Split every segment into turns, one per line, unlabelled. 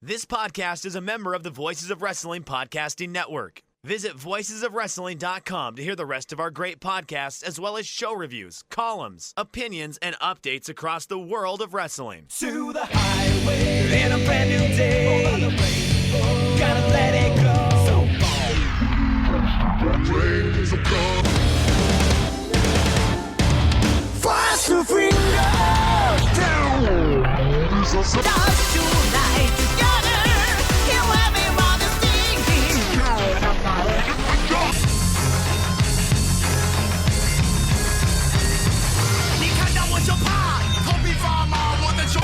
This podcast is a member of the Voices of Wrestling Podcasting Network. Visit voicesofwrestling.com to hear the rest of our great podcasts, as well as show reviews, columns, opinions, and updates across the world of wrestling.
To the highway in a brand new day. Gotta let it go. So fast to finger down. Dance tonight together. Here everyone is singing. 你看到我就怕，头皮发麻，我的手。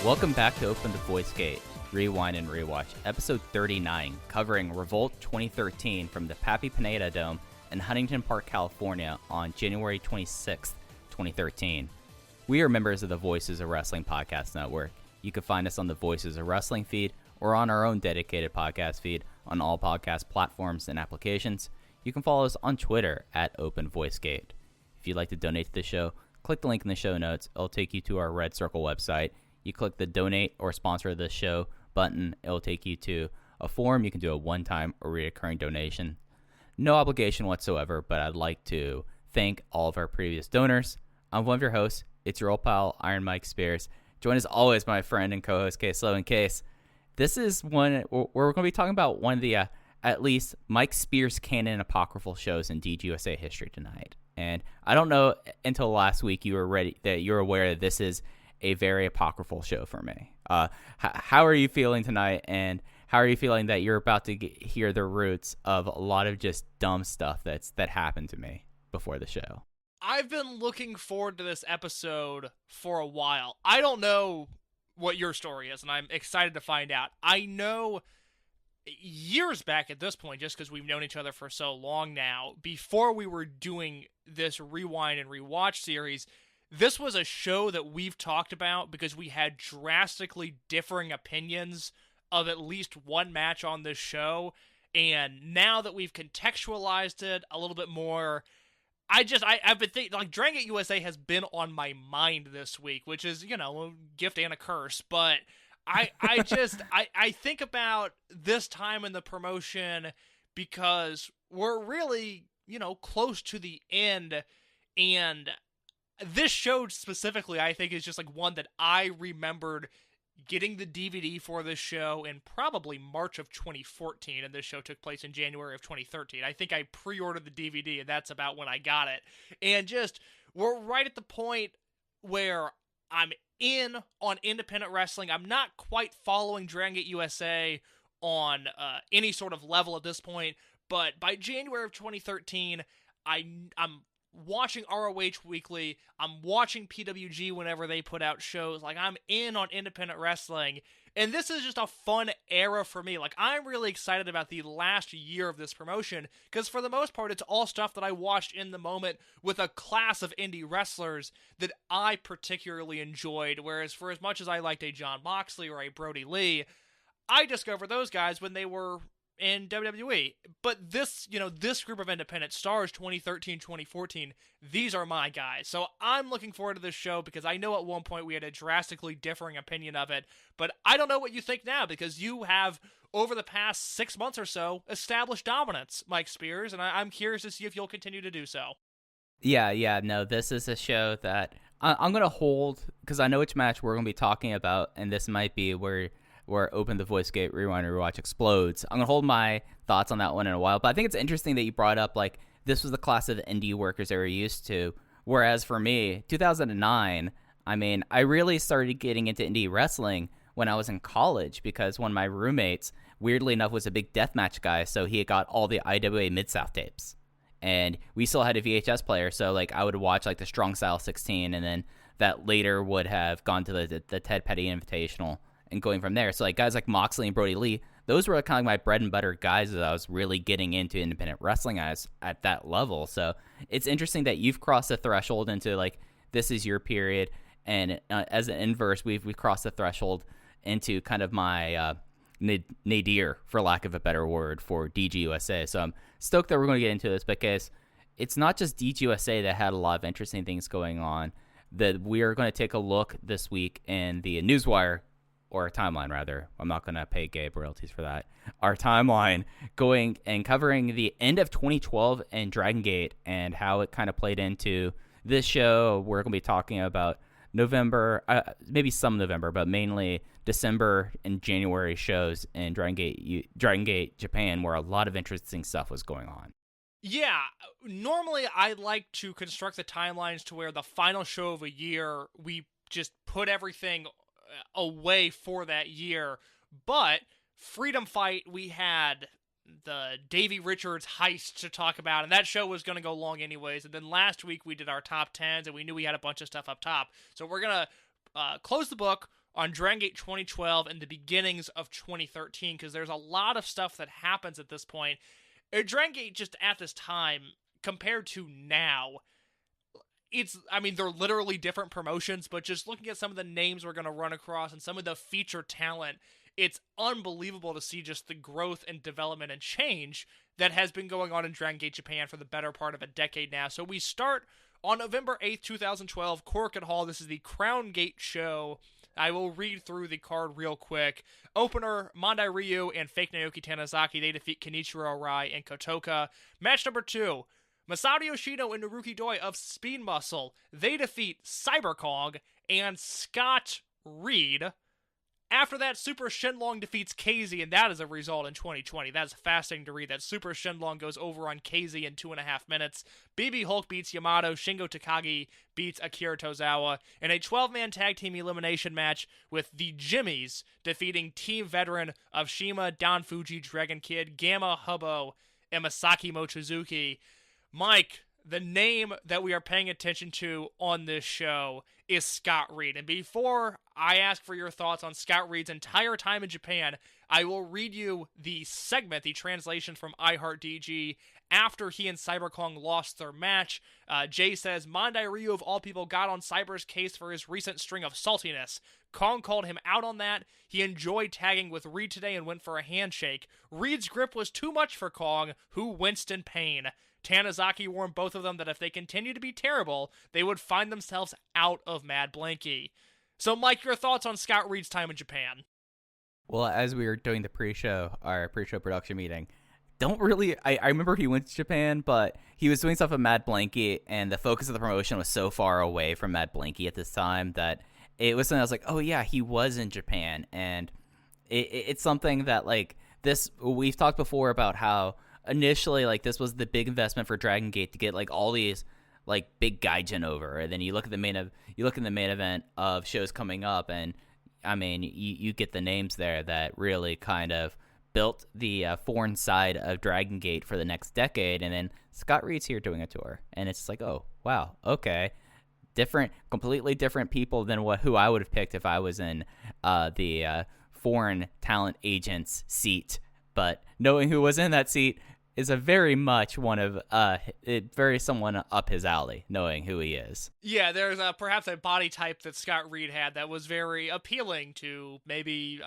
Welcome back to Open the Voice Gate, Rewind and Rewatch, episode 39, covering Revolt 2013 from the Pappy Pineda Dome in Huntington Park, California on January 26th, 2013. We are members of the Voices of Wrestling Podcast Network. You can find us on the Voices of Wrestling feed or on our own dedicated podcast feed on all podcast platforms and applications. You can follow us on Twitter at Open Voice Gate. If you'd like to donate to the show, click the link in the show notes. It'll take you to our Red Circle website. You click the donate or sponsor the show button. It'll take you to a form. You can do a one-time or recurring donation. No obligation whatsoever, but I'd like to thank all of our previous donors. I'm one of your hosts. It's your old pal, Iron Mike Spears. Joined as always by my friend and co-host, Case Low. And Case, this is one where we're going to be talking about one of the, at least, Mike Spears canon apocryphal shows in DGUSA history tonight. And I don't know until last week you were aware that this is a very apocryphal show for me. How are you feeling tonight, and how are you feeling that you're about to hear the roots of a lot of just dumb stuff that happened to me before the show?
I've been looking forward to this episode for a while. I don't know what your story is, and I'm excited to find out. I know years back at this point, just because we've known each other for so long now, before we were doing this Rewind and Rewatch series, this was a show that we've talked about because we had drastically differing opinions of at least one match on this show. And now that we've contextualized it a little bit more, I've been thinking, like, Dragon Gate USA has been on my mind this week, which is, you know, a gift and a curse. But I think about this time in the promotion because we're really, you know, close to the end, and this show specifically, I think, is just like one that I remembered getting the DVD for this show in probably March of 2014, and this show took place in January of 2013. I think I pre-ordered the DVD, and that's about when I got it. And just, we're right at the point where I'm in on independent wrestling. I'm not quite following Dragon Gate USA on any sort of level at this point, but by January of 2013, I'm watching ROH Weekly, I'm watching PWG whenever they put out shows, like, I'm in on independent wrestling, and this is just a fun era for me. Like, I'm really excited about the last year of this promotion, because for the most part, it's all stuff that I watched in the moment with a class of indie wrestlers that I particularly enjoyed, whereas for as much as I liked a Jon Moxley or a Brody Lee, I discovered those guys when they were in WWE. But this, you know, this group of independent stars, 2013, 2014, these are my guys. So I'm looking forward to this show because I know at one point we had a drastically differing opinion of it, but I don't know what you think now because you have, over the past 6 months or so, established dominance, Mike Spears, and I'm curious to see if you'll continue to do so.
Yeah, no, this is a show that I'm going to hold because I know which match we're going to be talking about, and this might be where Open the Voice Gate, Rewind, and Rewatch explodes. I'm going to hold my thoughts on that one in a while, but I think it's interesting that you brought up, like, this was the class of indie workers they were used to, whereas for me, 2009, I mean, I really started getting into indie wrestling when I was in college because one of my roommates, weirdly enough, was a big deathmatch guy, so he had got all the IWA Mid-South tapes, and we still had a VHS player, so, like, I would watch, like, the Strong Style 16, and then that later would have gone to the Ted Petty Invitational, and going from there. So, like, guys like Moxley and Brody Lee, those were kind of my bread and butter guys as I was really getting into independent wrestling at that level. So it's interesting that you've crossed the threshold into like this is your period, and as an inverse, we've crossed the threshold into kind of my nadir, for lack of a better word, for DGUSA. So I'm stoked that we're going to get into this because it's not just DGUSA that had a lot of interesting things going on. That we are going to take a look this week in the Newswire, or timeline rather. I'm not going to pay Gabe royalties for that. Our timeline going and covering the end of 2012 and Dragon Gate and how it kind of played into this show. We're going to be talking about November, maybe some November, but mainly December and January shows in Dragon Gate Japan, where a lot of interesting stuff was going on.
Yeah, normally I like to construct the timelines to where the final show of a year, we just put everything away for that year. But Freedom Fight, we had the Davey Richards heist to talk about, and that show was going to go long anyways. And then last week we did our top 10s, and we knew we had a bunch of stuff up top. So we're going to close the book on Dragon Gate 2012 and the beginnings of 2013, because there's a lot of stuff that happens at this point. Dragon Gate, just at this time, compared to now, they're literally different promotions, but just looking at some of the names we're going to run across and some of the feature talent, it's unbelievable to see just the growth and development and change that has been going on in Dragon Gate Japan for the better part of a decade now. So we start on November 8th, 2012, Korakuen Hall. This is the Crown Gate show. I will read through the card real quick. Opener, Mandai Ryu and fake Naoki Tanizaki. They defeat Kenichiro Arai and Kotoka. Match number 2, Masaru Yoshino and Naruki Doi of Speed Muscle. They defeat Cyber Kong and Scott Reid. After that, Super Shenlong defeats KZ, and that is a result in 2020. That's fascinating to read, that Super Shenlong goes over on KZ in 2.5 minutes. BB Hulk beats Yamato. Shingo Takagi beats Akira Tozawa in a 12-man tag team elimination match with the Jimmies defeating Team Veteran of CIMA, Don Fuji, Dragon Kid, Gamma, Hubbo, and Masaki Mochizuki. Mike, the name that we are paying attention to on this show is Scott Reid. And before I ask for your thoughts on Scott Reid's entire time in Japan, I will read you the segment, the translation from iHeartDG, after he and Cyber Kong lost their match. Jay says, Mandai Ryu of all people got on Cyber's case for his recent string of saltiness. Kong called him out on that. He enjoyed tagging with Reid today and went for a handshake. Reid's grip was too much for Kong, who winced in pain. Tanizaki warned both of them that if they continue to be terrible, they would find themselves out of Mad Blankey. So, Mike, your thoughts on Scott Reid's time in Japan?
Well, as we were doing our pre-show production meeting, I remember he went to Japan, but he was doing stuff at Mad Blankey, and the focus of the promotion was so far away from Mad Blankey at this time that it was something I was like, oh yeah, he was in Japan. And it's something that, like, this, we've talked before about how initially, like, this was the big investment for Dragon Gate to get, like, all these, like, big gaijin over, and then you look at the main event of shows coming up, and I mean, you get the names there that really kind of built the foreign side of Dragon Gate for the next decade, and then Scott Reid's here doing a tour, and it's like, oh wow, okay, completely different people than who I would have picked if I was in the foreign talent agent's seat. But knowing who was in that seat is a very much someone up his alley, knowing who he is.
Yeah, there's perhaps a body type that Scott Reid had that was very appealing to maybe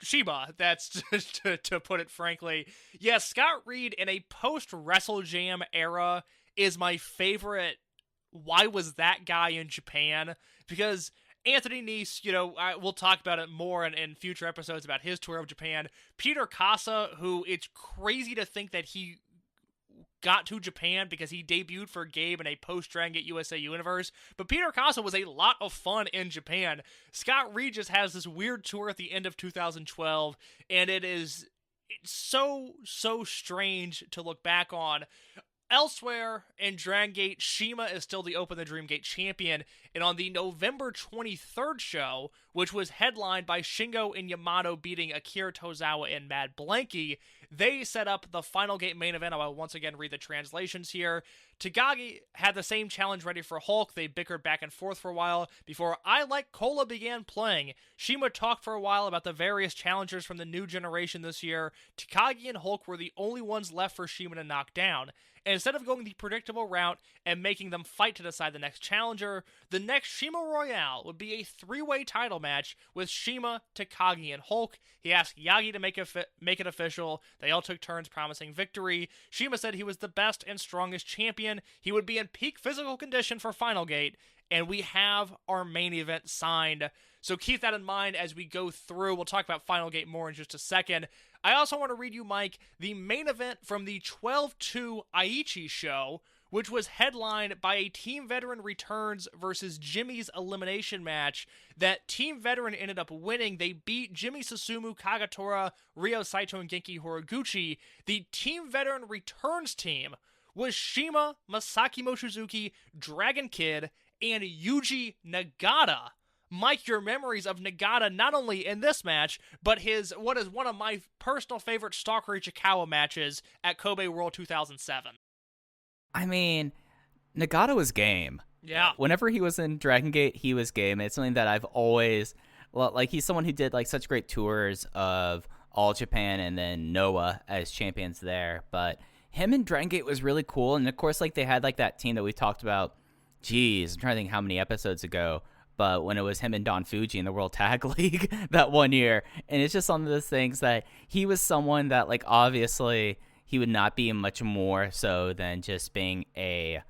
Sheba. That's to put it frankly. Yeah, Scott Reid in a post-Wrestle Jam era is my favorite. Why was that guy in Japan? Because Anthony Nese, we'll talk about it more in future episodes about his tour of Japan. Peter Casa, who it's crazy to think that he got to Japan because he debuted for Gabe in a post-Dragon Gate USA universe. But Peter Casa was a lot of fun in Japan. Scott Reid just has this weird tour at the end of 2012, and it's so strange to look back on. Elsewhere in Dragon Gate, CIMA is still the Open the Dream Gate champion, and on the November 23rd show, which was headlined by Shingo and Yamato beating Akira Tozawa and Mad Blankey, they set up the Final Gate main event. I will once again read the translations here. Takagi had the same challenge ready for Hulk. They bickered back and forth for a while before I Like Cola began playing. CIMA talked for a while about the various challengers from the new generation this year. Takagi and Hulk were the only ones left for CIMA to knock down. And instead of going the predictable route and making them fight to decide the next challenger, the next CIMA Royale would be a three-way title match with CIMA, Takagi, and Hulk. He asked Yagi to make it official. They all took turns promising victory. CIMA said he was the best and strongest champion. He would be in peak physical condition for Final Gate, and we have our main event signed. So keep that in mind as we go through. We'll talk about Final Gate more in just a second. I also want to read you, Mike, the main event from the 12-2 Aichi show, which was headlined by a Team Veteran Returns versus Jimmy's elimination match that Team Veteran ended up winning. They beat Jimmy Susumu, Kagatora, Ryo Saito, and Genki Horiguchi. The Team Veteran Returns team was CIMA, Masaki Mochizuki, Dragon Kid, and Yuji Nagata. Mike, your memories of Nagata not only in this match, but his what is one of my personal favorite Stalker Ichikawa matches at Kobe World 2007.
I mean, Nagata was game.
Yeah.
Whenever he was in Dragon Gate, he was game. It's something that I've always, like, he's someone who did like such great tours of All Japan and then Noah as champions there. But him in Dragon Gate was really cool. And of course, like, they had like that team that we talked about. Geez, I'm trying to think how many episodes ago. But when it was him and Don Fuji in the World Tag League that one year. And it's just one of those things that he was someone that, like, obviously he would not be much more so than just being a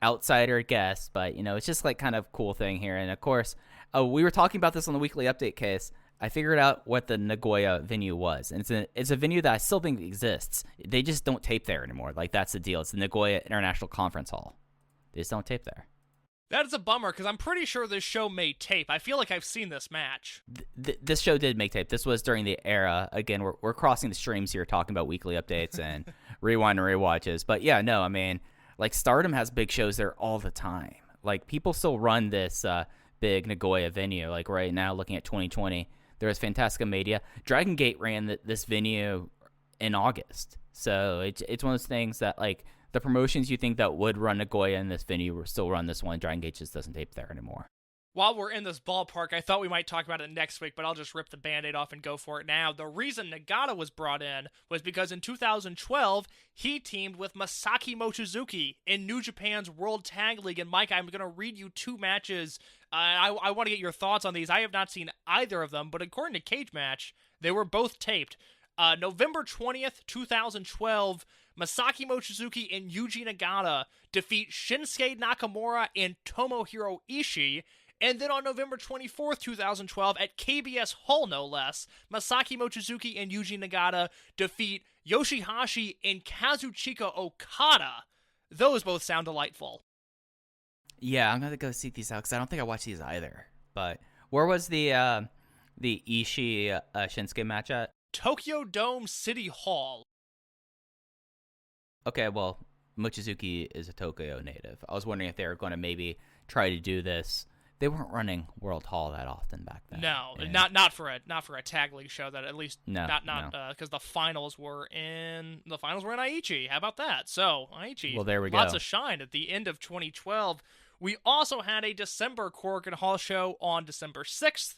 outsider guest. But, you know, it's just like kind of cool thing here. And of course, we were talking about this on the weekly update case. I figured out what the Nagoya venue was. And it's a venue that I still think exists. They just don't tape there anymore. Like, that's the deal. It's the Nagoya International Conference Hall. They just don't tape there.
That is a bummer, because I'm pretty sure this show made tape. I feel like I've seen this match.
This show did make tape. This was during the era. Again, we're crossing the streams here, talking about weekly updates and rewind and rewatches. But yeah, no, I mean, like, Stardom has big shows there all the time. Like, people still run this big Nagoya venue. Like, right now, looking at 2020, there's Fantastica Media. Dragon Gate ran this venue in August. So it's one of those things that, like, the promotions you think that would run Nagoya in this venue will still run this one. Dragon Gate just doesn't tape there anymore.
While we're in this ballpark, I thought we might talk about it next week, but I'll just rip the Band-Aid off and go for it now. The reason Nagata was brought in was because in 2012, he teamed with Masaki Mochizuki in New Japan's World Tag League. And Mike, I'm going to read you two matches. I want to get your thoughts on these. I have not seen either of them, but according to Cage Match, they were both taped. November 20th, 2012, Masaki Mochizuki and Yuji Nagata defeat Shinsuke Nakamura and Tomohiro Ishii. And then on November 24th, 2012, at KBS Hall no less, Masaki Mochizuki and Yuji Nagata defeat Yoshihashi and Kazuchika Okada. Those both sound delightful.
Yeah, I'm going to go seek these out because I don't think I watched these either. But where was the Ishii Shinsuke match at?
Tokyo Dome City Hall.
Okay, well, Mochizuki is a Tokyo native. I was wondering if they were going to maybe try to do this. They weren't running World Hall that often back then.
No,
and
not for a tag league show. That at least
no,
because the finals were in Aichi. How about that? So Aichi,
well, there we
lots
go.
of shine at the end of 2012. We also had a December Korakuen Hall show on December 6th.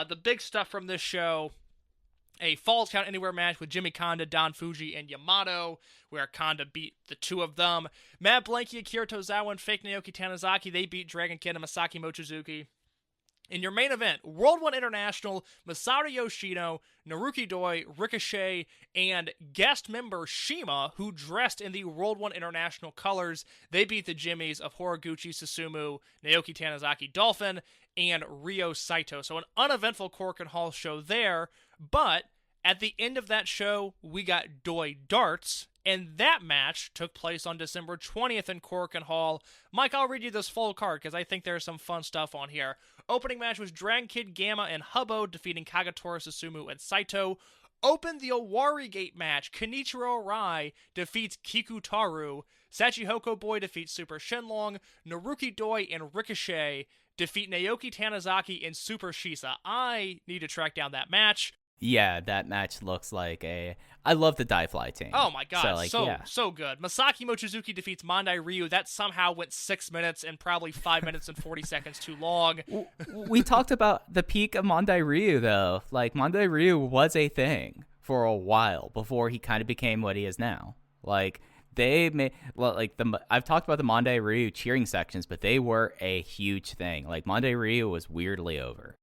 The big stuff from this show: a Falls Count Anywhere match with Jimmy Kanda, Don Fuji, and Yamato, where Kanda beat the two of them. Mad Blankey, Akira Tozawa, and fake Naoki Tanizaki, they beat Dragon Kid and Masaki Mochizuki. In your main event, World 1 International, Masaru Yoshino, Naruki Doi, Ricochet, and guest member CIMA, who dressed in the World 1 International colors, they beat the Jimmies of Horiguchi, Susumu, Naoki Tanizaki, Dolphin, and Ryo Saito. So an uneventful Korakuen Hall show there, but at the end of that show, we got Doi Darts, and that match took place on December 20th in Korakuen Hall. Mike, I'll read you this full card because I think there's some fun stuff on here. Opening match was Dragon Kid, Gamma, and Hubbo defeating Kagatora, Susumu, and Saito. Open the Owari Gate match. Kenichiro Arai defeats Kikutaru. Sachihoko Boy defeats Super Shenlong. Naruki Doi and Ricochet defeat Naoki Tanizaki and Super Shisa. I need to track down that match.
Yeah, that match looks like I love the Die Fly team.
Oh my god,
So,
so good. Masaki Mochizuki defeats Mondai Ryu. That somehow went 6 minutes and probably 5 minutes and 40 seconds too long.
We talked about the peak of Mondai Ryu, though. Like, Mondai Ryu was a thing for a while before he kind of became what he is now. Like, I've talked about the Mondai Ryu cheering sections, but they were a huge thing. Like, Mondai Ryu was weirdly over.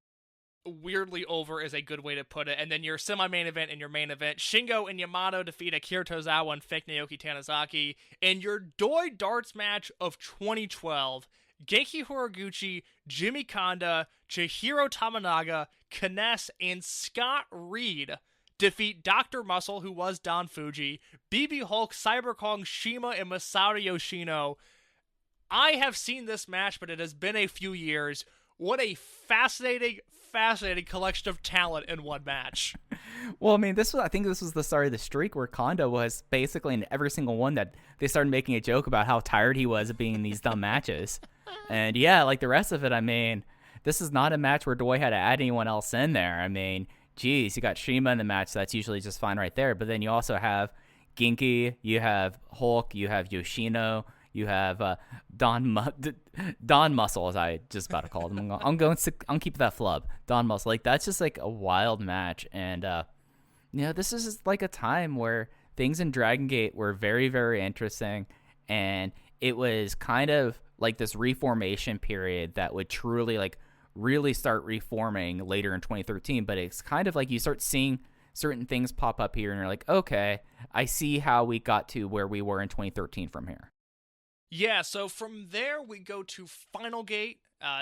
Weirdly over is a good way to put it. And then your semi-main event and your main event, Shingo and Yamato defeat Akira Tozawa and fake Naoki Tanizaki. And your Doi Darts match of 2012, Genki Horiguchi, Jimmy Kanda, Chihiro Tamanaga, Kness, and Scott Reid defeat Dr. Muscle, who was Don Fuji, BB Hulk, Cyber Kong, CIMA, and Masaru Yoshino. I have seen this match, but it has been a few years. What a fascinating collection of talent in one match.
Well, I mean, I think this was the start of the streak where Kondo was basically in every single one that they started making a joke about how tired he was of being in these dumb matches. And yeah, like the rest of it, I mean, this is not a match where Doi had to add anyone else in there. I mean, geez, you got CIMA in the match, that's usually just fine right there. But then you also have Genki, you have Hulk, you have Yoshino, you have Don Muscle, as I just about to call him. I'm keeping that flub. Don Muscle. Like, that's just like a wild match. And, this is just like a time where things in Dragon Gate were very, very interesting. And it was kind of like this reformation period that would truly, like, really start reforming later in 2013. But it's kind of like you start seeing certain things pop up here and you're like, okay, I see how we got to where we were in 2013 from here.
Yeah, so from there we go to Final Gate,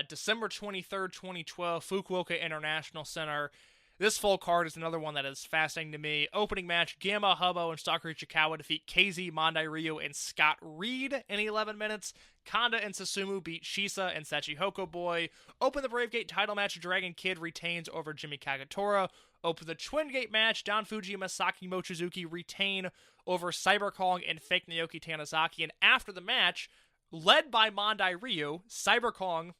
December 23rd, 2012, Fukuoka International Center. This full card is another one that is fascinating to me. Opening match, Gamma, Hubbo, and Stalker Ichikawa defeat KZ, Mondai Ryu, and Scott Reid in 11 minutes. Kanda and Susumu beat Shisa and Sachihoko Boy. Open the Brave Gate title match, Dragon Kid retains over Jimmy Kagetora. Open the Twin Gate match, Don Fuji and Masaki Mochizuki retain over Cyber Kong and fake Naoki Tanizaki. And after the match, led by Mondai Ryu, Cyber Kong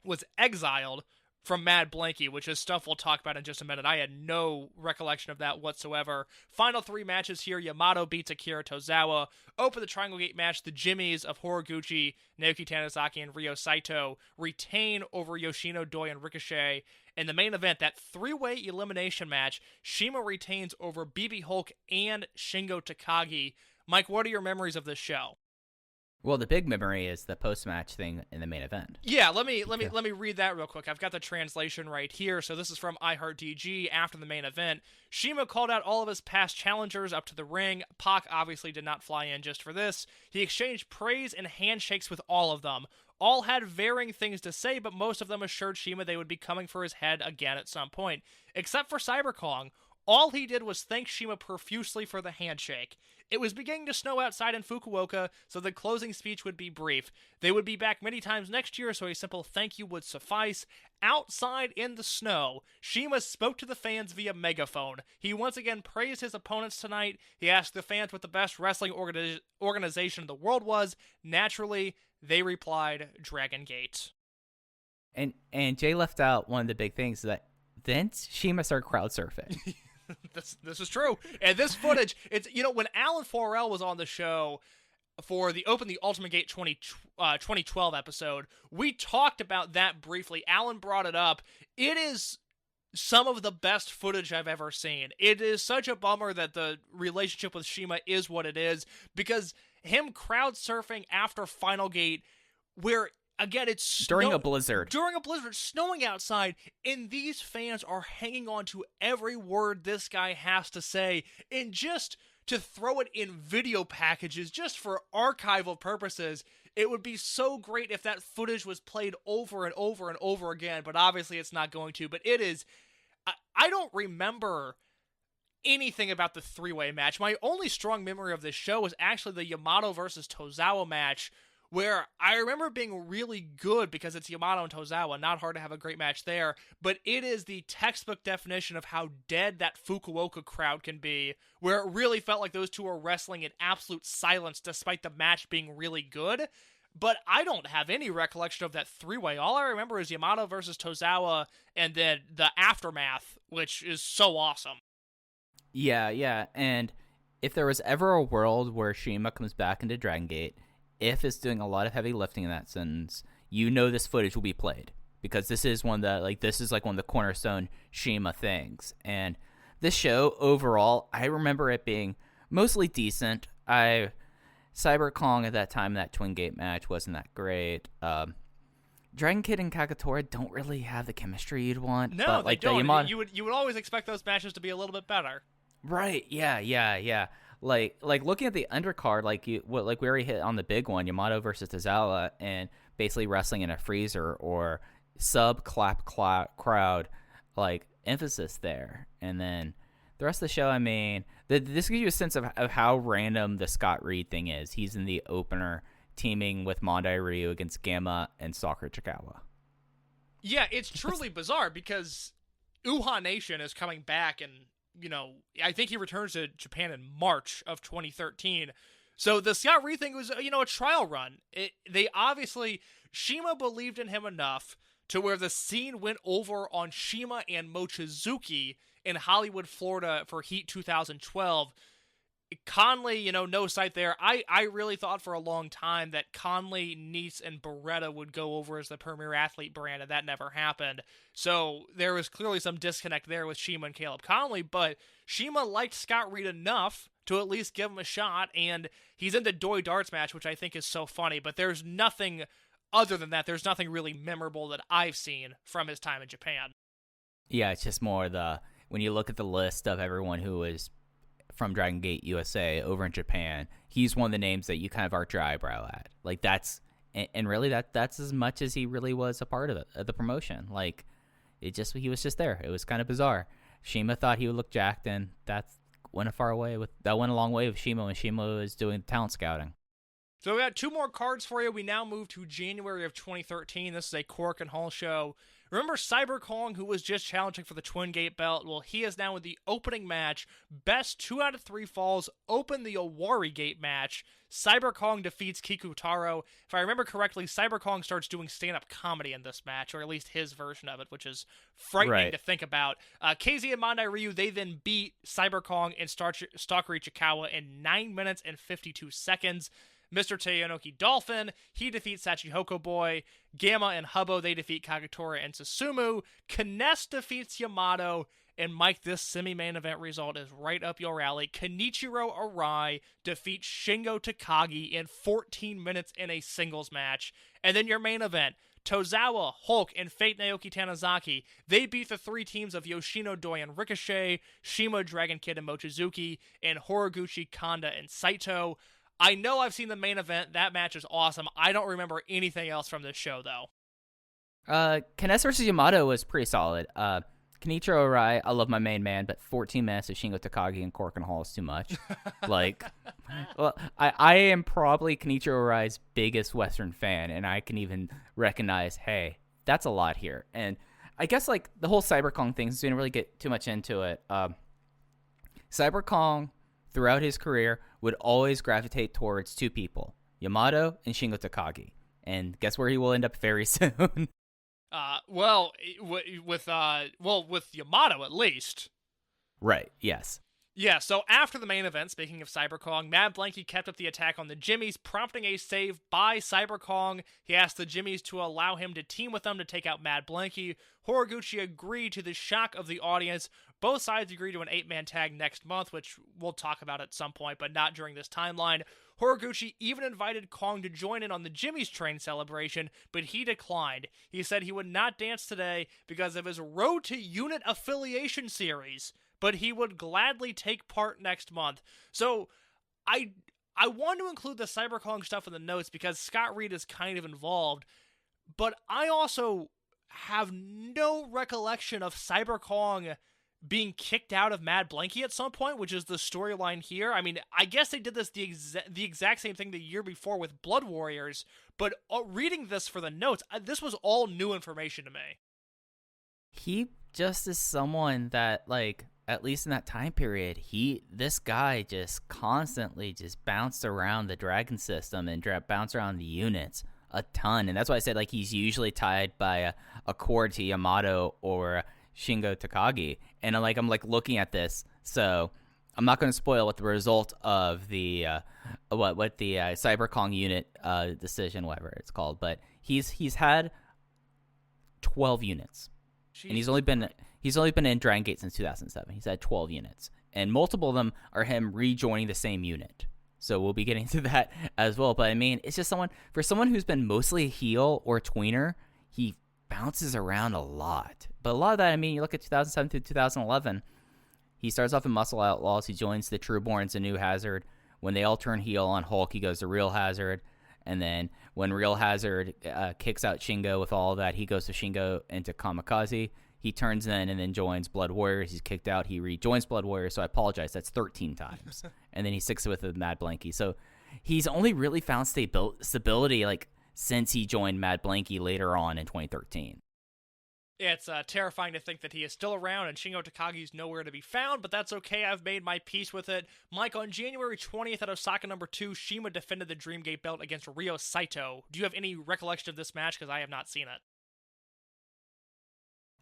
was exiled from Mad Blankey, which is stuff we'll talk about in just a minute. I had no recollection of that whatsoever. Final three matches here. Yamato beats Akira Tozawa. Open the Triangle Gate match. The Jimmies of Horiguchi, Naoki Tanizaki, and Ryo Saito retain over Yoshino, Doi, and Ricochet. In the main event, that three-way elimination match, CIMA retains over BB Hulk and Shingo Takagi. Mike, what are your memories of this show?
Well, the big memory is the post-match thing in the main event.
Yeah, let me read that real quick. I've got the translation right here. So this is from iHeartDG after the main event. CIMA called out all of his past challengers up to the ring. Pac obviously did not fly in just for this. He exchanged praise and handshakes with all of them. All had varying things to say, but most of them assured CIMA they would be coming for his head again at some point. Except for Cyber Kong. All he did was thank CIMA profusely for the handshake. It was beginning to snow outside in Fukuoka, so the closing speech would be brief. They would be back many times next year, so a simple thank you would suffice. Outside in the snow, CIMA spoke to the fans via megaphone. He once again praised his opponents tonight. He asked the fans what the best wrestling organization in the world was. Naturally, they replied, Dragon Gate.
And Jay left out one of the big things that then CIMA started crowd surfing.
This is true. And this footage, it's when Alan Forel was on the show for the Open the Ultimate Gate 2012 episode, we talked about that briefly. Alan brought it up. It is some of the best footage I've ever seen. It is such a bummer that the relationship with CIMA is what it is, because him crowd surfing after Final Gate, where again, it's
during a blizzard.
During a blizzard, snowing outside, and these fans are hanging on to every word this guy has to say, and just to throw it in video packages, just for archival purposes, it would be so great if that footage was played over and over and over again, but obviously it's not going to. But it is, I don't remember anything about the three-way match. My only strong memory of this show was actually the Yamato versus Tozawa match, where I remember being really good because it's Yamato and Tozawa, not hard to have a great match there, but it is the textbook definition of how dead that Fukuoka crowd can be, where it really felt like those two were wrestling in absolute silence despite the match being really good. But I don't have any recollection of that three-way. All I remember is Yamato versus Tozawa and then the aftermath, which is so awesome.
Yeah, and if there was ever a world where CIMA comes back into Dragon Gate, if it's doing a lot of heavy lifting in that sentence, this footage will be played, because this is one of the cornerstone CIMA things. And this show overall, I remember it being mostly decent. Cyber Kong at that time, that Twin Gate match wasn't that great. Dragon Kid and Kagetora don't really have the chemistry you'd want.
No,
but,
they don't. You would always expect those matches to be a little bit better.
Right? Yeah. Like looking at the undercard, like we already hit on the big one, Yamato versus Tozawa, and basically wrestling in a freezer or clap crowd, like emphasis there, and then the rest of the show. I mean, this gives you a sense of how random the Scott Reid thing is. He's in the opener teaming with Mondai Ryu against Gamma and Sakura Chikawa.
Yeah, it's truly bizarre because Uha Nation is coming back, and I think he returns to Japan in March of 2013. So the Scott Reid thing was, a trial run. They obviously, CIMA believed in him enough to where the scene went over on CIMA and Mochizuki in Hollywood, Florida for Heat 2012. Conley, no sight there. I really thought for a long time that Conley, Nice, and Beretta would go over as the Premier Athlete brand, and that never happened. So there was clearly some disconnect there with CIMA and Caleb Conley, but CIMA liked Scott Reid enough to at least give him a shot, and he's in the Doi Darts match, which I think is so funny, but there's nothing other than that. There's nothing really memorable that I've seen from his time in Japan.
Yeah, it's just more when you look at the list of everyone who was from Dragon Gate USA over in Japan, he's one of the names that you kind of arch your eyebrow at. Like that's really that's as much as he really was a part of it, of the promotion. Like he was just there. It was kind of bizarre. CIMA thought he would look jacked, and that went a long way with CIMA when CIMA was doing talent scouting.
So we got two more cards for you. We now move to January of 2013. This is a Cork and Hall show. Remember Cyber Kong, who was just challenging for the Twin Gate belt? Well, he is now in the opening match. Best 2 out of 3 falls open the Owari Gate match. Cyber Kong defeats Kikutaro. If I remember correctly, Cyber Kong starts doing stand-up comedy in this match, or at least his version of it, which is frightening to think about. KZ and Mondai Ryu, they then beat Cyber Kong and Stalker Ichikawa in 9 minutes and 52 seconds. Mr. Toyonoki Dolphin, he defeats Sachihoko Boy. Gamma and Hubbo, they defeat Kagetora and Susumu. Kness defeats Yamato. And Mike, this semi-main event result is right up your alley. Kenichiro Arai defeats Shingo Takagi in 14 minutes in a singles match. And then your main event, Tozawa, Hulk, and Fate Naoki Tanizaki, they beat the 3 teams of Yoshino Doi and Ricochet, Shima, Dragon Kid, and Mochizuki, and Horiguchi, Kanda, and Saito. I know I've seen the main event. That match is awesome. I don't remember anything else from this show, though.
Kness versus Yamato was pretty solid. Kenichiro Arai, I love my main man, but 14 minutes of Shingo Takagi and Cork and Hall is too much. I am probably Kenichiro Arai's biggest Western fan, and I can even recognize, hey, that's a lot here. And I guess, the whole Cyber Kong thing, since we didn't really get too much into it, Cyber Kong, throughout his career, would always gravitate towards 2 people, Yamato and Shingo Takagi. And guess where he will end up very soon?
With Yamato at least.
Right, yes.
Yeah, so after the main event, speaking of Cyber Kong, Mad Blankey kept up the attack on the Jimmies, prompting a save by Cyber Kong. He asked the Jimmies to allow him to team with them to take out Mad Blankey. Horiguchi agreed, to the shock of the audience. Both sides agreed to an 8-man tag next month, which we'll talk about at some point, but not during this timeline. Horiguchi even invited Kong to join in on the Jimmy's Train celebration, but he declined. He said he would not dance today because of his Road to Unit affiliation series, but he would gladly take part next month. So I want to include the Cyber Kong stuff in the notes because Scott Reid is kind of involved, but I also have no recollection of Cyber Kong being kicked out of Mad Blankey at some point, which is the storyline here. I mean, I guess they did this the exact same thing the year before with Blood Warriors, but reading this for the notes, this was all new information to me.
He just is someone that, like, at least in that time period, this guy just constantly just bounced around the Dragon system and bounced around the units a ton. And that's why I said, like, he's usually tied by a cord to Yamato or Shingo Takagi. And I'm looking at this, so I'm not going to spoil what the result of the what the Cyber Kong unit decision, whatever it's called, but he's had 12 units.
Jeez.
And he's only been in Dragon Gate since 2007. He's had 12 units, and multiple of them are him rejoining the same unit. So we'll be getting to that as well. But I mean, it's just someone who's been mostly a heel or tweener, he bounces around a lot. But a lot of that, I mean, you look at 2007 through 2011, he starts off in Muscle Outlaws. He joins the Trueborns, a New Hazard. When they all turn heel on Hulk, he goes to Real Hazard. And then when Real Hazard kicks out Shingo with all of that, he goes to Shingo into Kamikaze. He turns in and then joins Blood Warriors. He's kicked out. He rejoins Blood Warriors. So I apologize. That's 13 times. And then he sticks with the Mad Blankey. So he's only really found stability like since he joined Mad Blankey later on in 2013.
It's terrifying to think that he is still around and Shingo Takagi's nowhere to be found, but that's okay. I've made my peace with it. Mike, on January 20th at Osaka No. 2, CIMA defended the Dreamgate belt against Ryo Saito. Do you have any recollection of this match? Because I have not seen it.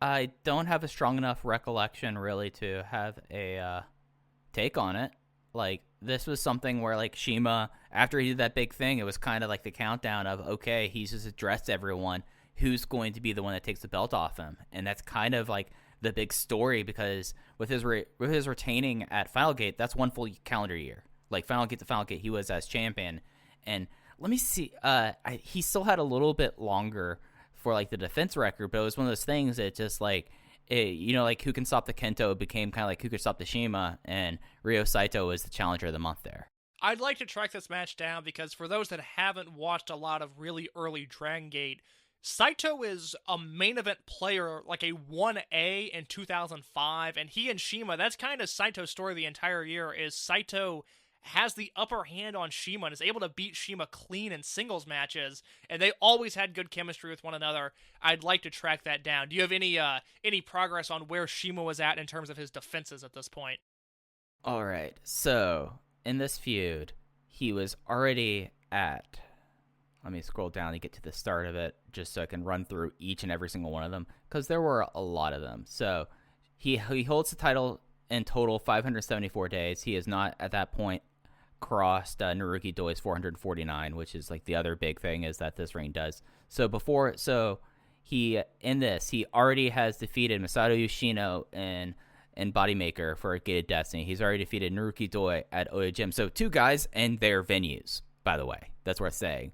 I don't have a strong enough recollection, really, to have a take on it. Like, this was something where, like, CIMA, after he did that big thing, it was kind of like the countdown of, okay, he's just addressed everyone. Who's going to be the one that takes the belt off him? And that's kind of like the big story, because with his retaining at Final Gate, that's one full calendar year. Like, Final Gate to Final Gate, he was as champion. And let me see, he still had a little bit longer for like the defense record, but it was one of those things that just like, like Who Can Stop the Kento became kind of like Who Could Stop the CIMA, and Ryo Saito was the challenger of the month there.
I'd like to track this match down, because for those that haven't watched a lot of really early Dragon Gate, Saito is a main event player, like a 1A in 2005, and he and CIMA, that's kind of Saito's story the entire year, is Saito has the upper hand on CIMA and is able to beat CIMA clean in singles matches, and they always had good chemistry with one another. I'd like to track that down. Do you have any progress on where CIMA was at in terms of his defenses at this point?
All right, so in this feud, he was already at... Let me scroll down and get to the start of it, just so I can run through each and every single one of them, because there were a lot of them. So he holds the title in total 574 days. He has not, at that point, crossed Naruki Doi's 449, which is like the other big thing is that this reign does. So he already has defeated Masato Yoshino and Bodymaker for Gated Destiny. He's already defeated Naruki Doi at Oya Gym. So two guys and their venues, by the way. That's worth saying.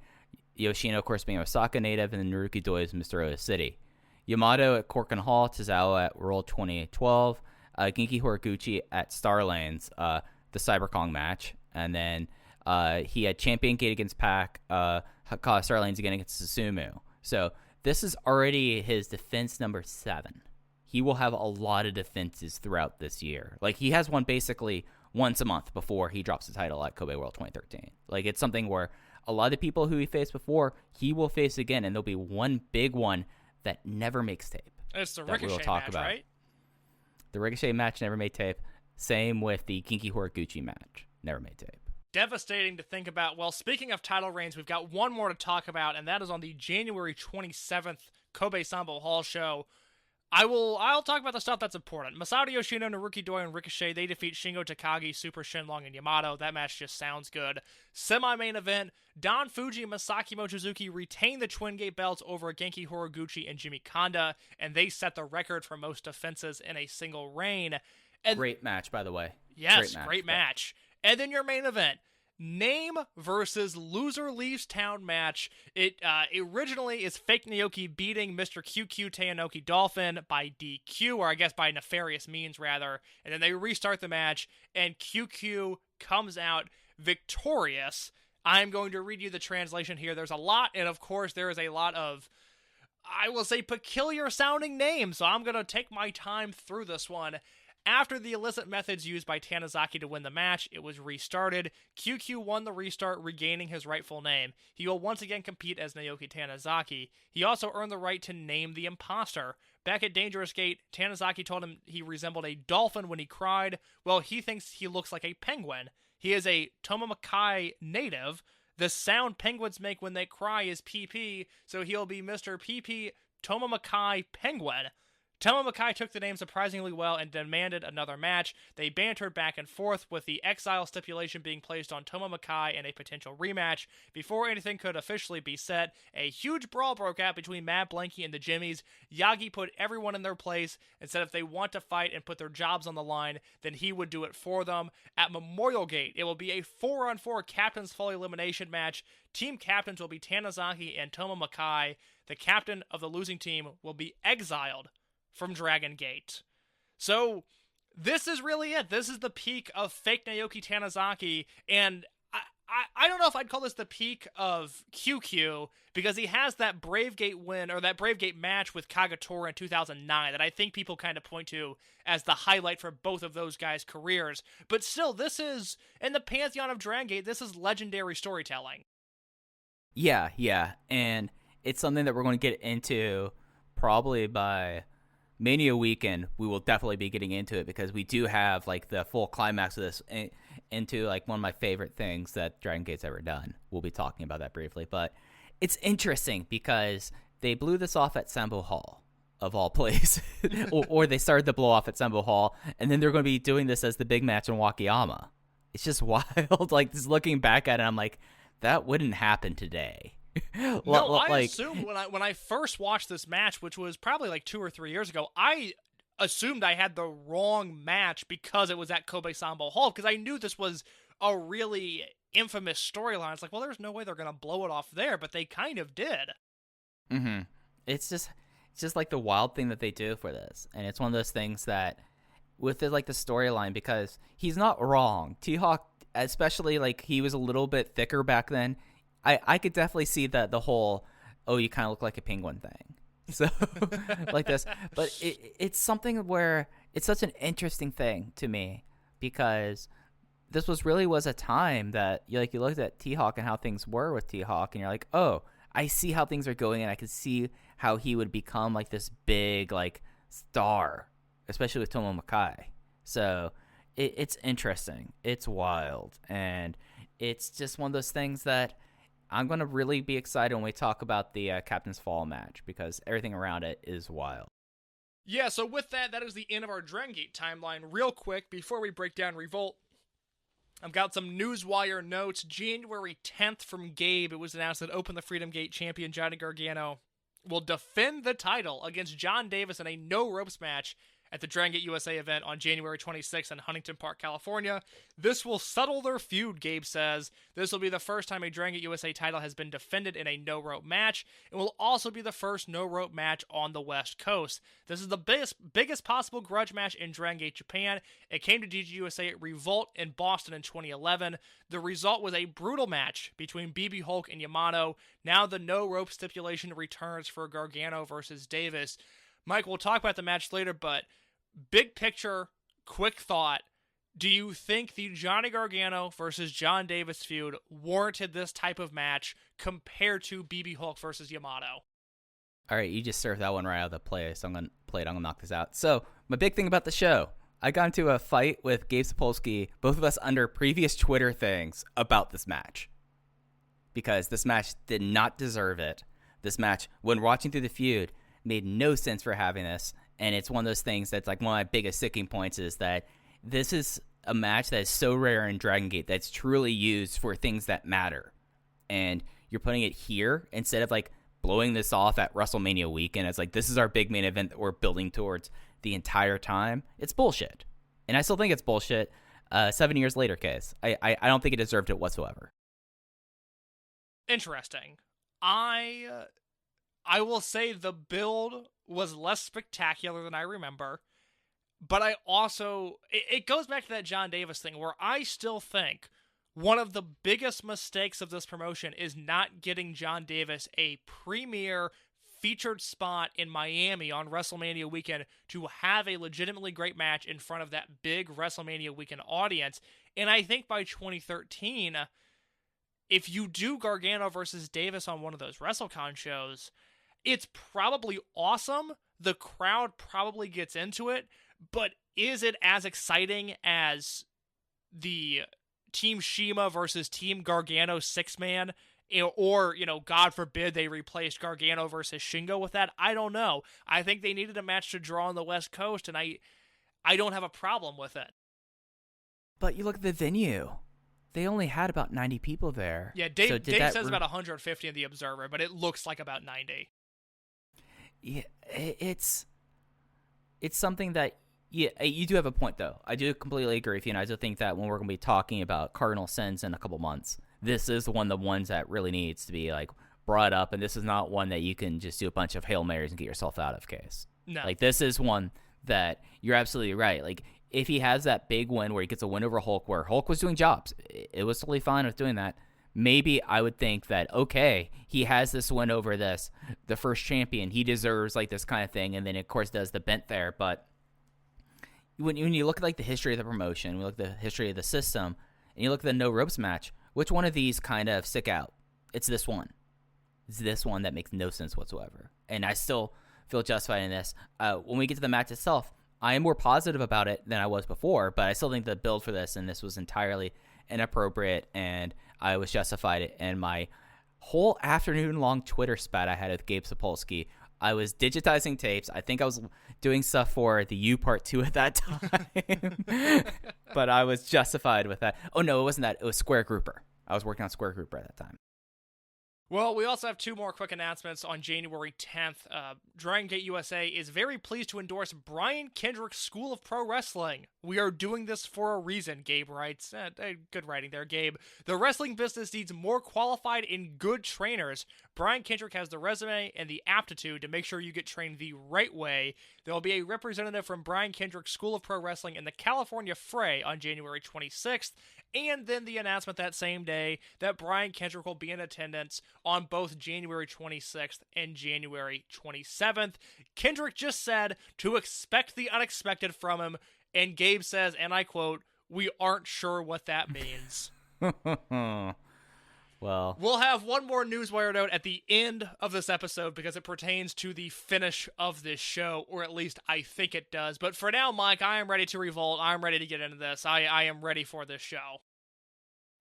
Yoshino, of course, being Osaka native, and then Naruki Doi is Mr. Oya City. Yamato at Corkin Hall, Tozawa at World 2012, Genki Horiguchi at Starlanes, the Cyber Kong match, and then he had Champion Gate against Pac, Starlanes again against Susumu. So this is already his defense number 7. He will have a lot of defenses throughout this year. Like, he has one basically once a month before he drops the title at Kobe World 2013. Like, it's something where a lot of the people who he faced before, he will face again, and there'll be one big one that never makes tape.
It's the Ricochet match, right?
The Ricochet match never made tape. Same with the Genki Horiguchi match. Never made tape.
Devastating to think about. Well, speaking of title reigns, we've got one more to talk about, and that is on the January 27th Kobe Sambo Hall show. I'll talk about the stuff that's important. Masato Yoshino, Naruki Doi, and Ricochet, they defeat Shingo Takagi, Super Shenlong, and Yamato. That match just sounds good. Semi-main event, Don Fuji and Masaki Mochizuki retain the Twin Gate belts over Genki Horiguchi and Jimmy Kanda, and they set the record for most defenses in a single reign. And
great match, by the way.
Yes, great match. And then your main event, Name versus Loser Leaves Town match. It originally is Fake Naoki beating Mr. QQ Taenoki Dolphin by DQ, or I guess by nefarious means, rather. And then they restart the match, and QQ comes out victorious. I'm going to read you the translation here. There's a lot, and of course there is a lot of, I will say, peculiar sounding names, so I'm going to take my time through this one. After the illicit methods used by Tanizaki to win the match, it was restarted. QQ won the restart, regaining his rightful name. He will once again compete as Naoki Tanizaki. He also earned the right to name the imposter. Back at Dangerous Gate, Tanizaki told him he resembled a dolphin when he cried. Well, he thinks he looks like a penguin. He is a Tomomakai native. The sound penguins make when they cry is PP, so he'll be Mr. PP Tomomakai Penguin. Tomomakai took the name surprisingly well and demanded another match. They bantered back and forth, with the exile stipulation being placed on Tomomakai in a potential rematch. Before anything could officially be set, a huge brawl broke out between Mad Blankey and the Jimmies. Yagi put everyone in their place and said if they want to fight and put their jobs on the line, then he would do it for them. At Memorial Gate, it will be a 4-on-4 Captain's Fall elimination match. Team captains will be Tanizaki and Tomomakai. The captain of the losing team will be exiled from Dragon Gate. So this is really it. This is the peak of fake Naoki Tanizaki, and I don't know if I'd call this the peak of QQ, because he has that Brave Gate win, or that Brave Gate match with Kagetora in 2009 that I think people kind of point to as the highlight for both of those guys' careers. But still, this is, in the pantheon of Dragon Gate, this is legendary storytelling.
Yeah, and it's something that we're going to get into probably by Mania weekend. We will definitely be getting into it, because we do have like the full climax of this into like one of my favorite things that Dragon Gate's ever done. We'll be talking about that briefly, but it's interesting because they blew this off at Sambo Hall, of all places, or they started the blow off at Sambo Hall, and then they're going to be doing this as the big match in Wakayama. It's just wild. Like, just looking back at it, I'm like, that wouldn't happen today.
No, I assumed when I first watched this match, which was probably like 2 or 3 years ago, I assumed I had the wrong match because it was at Kobe Sambo Hall, because I knew this was a really infamous storyline. It's like, well, there's no way they're going to blow it off there, but they kind of did.
Mm-hmm. It's just like the wild thing that they do for this, and it's one of those things that with the, like the storyline, because he's not wrong. T-Hawk, especially, like, he was a little bit thicker back then. I could definitely see the whole, oh, you kind of look like a penguin thing. So, like this. But it's something where it's such an interesting thing to me, because this was a time that, you looked at T-Hawk and how things were with T-Hawk, and you're like, oh, I see how things are going, and I can see how he would become, like, this big, like, star, especially with Tomomakai. So, it's interesting. It's wild. And it's just one of those things that I'm going to really be excited when we talk about the Captain's Fall match, because everything around it is wild.
Yeah, so with that is the end of our Dragon Gate timeline. Real quick, before we break down Revolt, I've got some Newswire notes. January 10th from Gabe, it was announced that Open the Freedom Gate champion Johnny Gargano will defend the title against John Davis in a no-ropes match at the Dragon Gate USA event on January 26th in Huntington Park, California. This will settle their feud, Gabe says. This will be the first time a Dragon Gate USA title has been defended in a no-rope match. It will also be the first no-rope match on the West Coast. This is the biggest possible grudge match in Dragon Gate Japan. It came to DGUSA at Revolt in Boston in 2011. The result was a brutal match between BB Hulk and Yamato. Now the no-rope stipulation returns for Gargano versus Davis. Mike, we'll talk about the match later, but big picture, quick thought. Do you think the Johnny Gargano versus John Davis feud warranted this type of match compared to BB Hulk versus Yamato?
All right, you just served that one right out of the play, so I'm going to play it. I'm going to knock this out. So, my big thing about the show, I got into a fight with Gabe Sapolsky, both of us under previous Twitter things, about this match. Because this match did not deserve it. This match, when watching through the feud, made no sense for having this, and it's one of those things that's like one of my biggest sticking points, is that this is a match that is so rare in Dragon Gate that's truly used for things that matter, and you're putting it here instead of like blowing this off at WrestleMania weekend. It's like, this is our big main event that we're building towards the entire time. It's bullshit, and I still think it's bullshit. 7 years later, case, I don't think it deserved it whatsoever.
Interesting. I will say the build was less spectacular than I remember, but I also, it goes back to that John Davis thing, where I still think one of the biggest mistakes of this promotion is not getting John Davis a premier featured spot in Miami on WrestleMania weekend to have a legitimately great match in front of that big WrestleMania weekend audience. And I think by 2013, if you do Gargano versus Davis on one of those WrestleCon shows, it's probably awesome. The crowd probably gets into it, but is it as exciting as the Team CIMA versus Team Gargano 6-man? Or, God forbid they replaced Gargano versus Shingo with that? I don't know. I think they needed a match to draw on the West Coast, and I don't have a problem with it.
But you look at the venue. They only had about 90 people there.
Yeah, Dave says about 150 in the Observer, but it looks like about 90.
Yeah, it's something that, you do have a point, though. I do completely agree with you, and I do think that when we're going to be talking about Cardinal Sins in a couple months, this is one of the ones that really needs to be brought up, and this is not one that you can just do a bunch of Hail Marys and get yourself out of case.
No.
This is one that you're absolutely right. If he has that big win where he gets a win over Hulk, where Hulk was doing jobs, it was totally fine with doing that. Maybe I would think that, okay, he has this win over the first champion. He deserves this kind of thing, and then of course does the bent there. But when you look at the history of the promotion, we look at the history of the system, and you look at the no ropes match, which one of these kind of stick out? It's this one. It's this one that makes no sense whatsoever. And I still feel justified in this. When we get to the match itself, I am more positive about it than I was before, but I still think the build for this, and this was entirely inappropriate, and I was justified in my whole afternoon-long Twitter spat I had with Gabe Sapolsky. I was digitizing tapes. I think I was doing stuff for the U Part 2 at that time, but I was justified with that. Oh, no, it wasn't that. It was Square Grouper. I was working on Square Grouper at that time.
Well, we also have two more quick announcements on January 10th. Dragon Gate USA is very pleased to endorse Brian Kendrick's School of Pro Wrestling. We are doing this for a reason, Gabe writes. Good writing there, Gabe. The wrestling business needs more qualified and good trainers. Brian Kendrick has the resume and the aptitude to make sure you get trained the right way. There will be a representative from Brian Kendrick's School of Pro Wrestling in the California Fray on January 26th. And then the announcement that same day that Brian Kendrick will be in attendance on both January 26th and January 27th. Kendrick just said to expect the unexpected from him, and Gabe says, and I quote, "We aren't sure what that means."
Well,
we'll have one more Newswire note at the end of this episode because it pertains to the finish of this show, or at least I think it does. But for now, Mike, I am ready to revolt. I'm ready to get into this. I am ready for this show.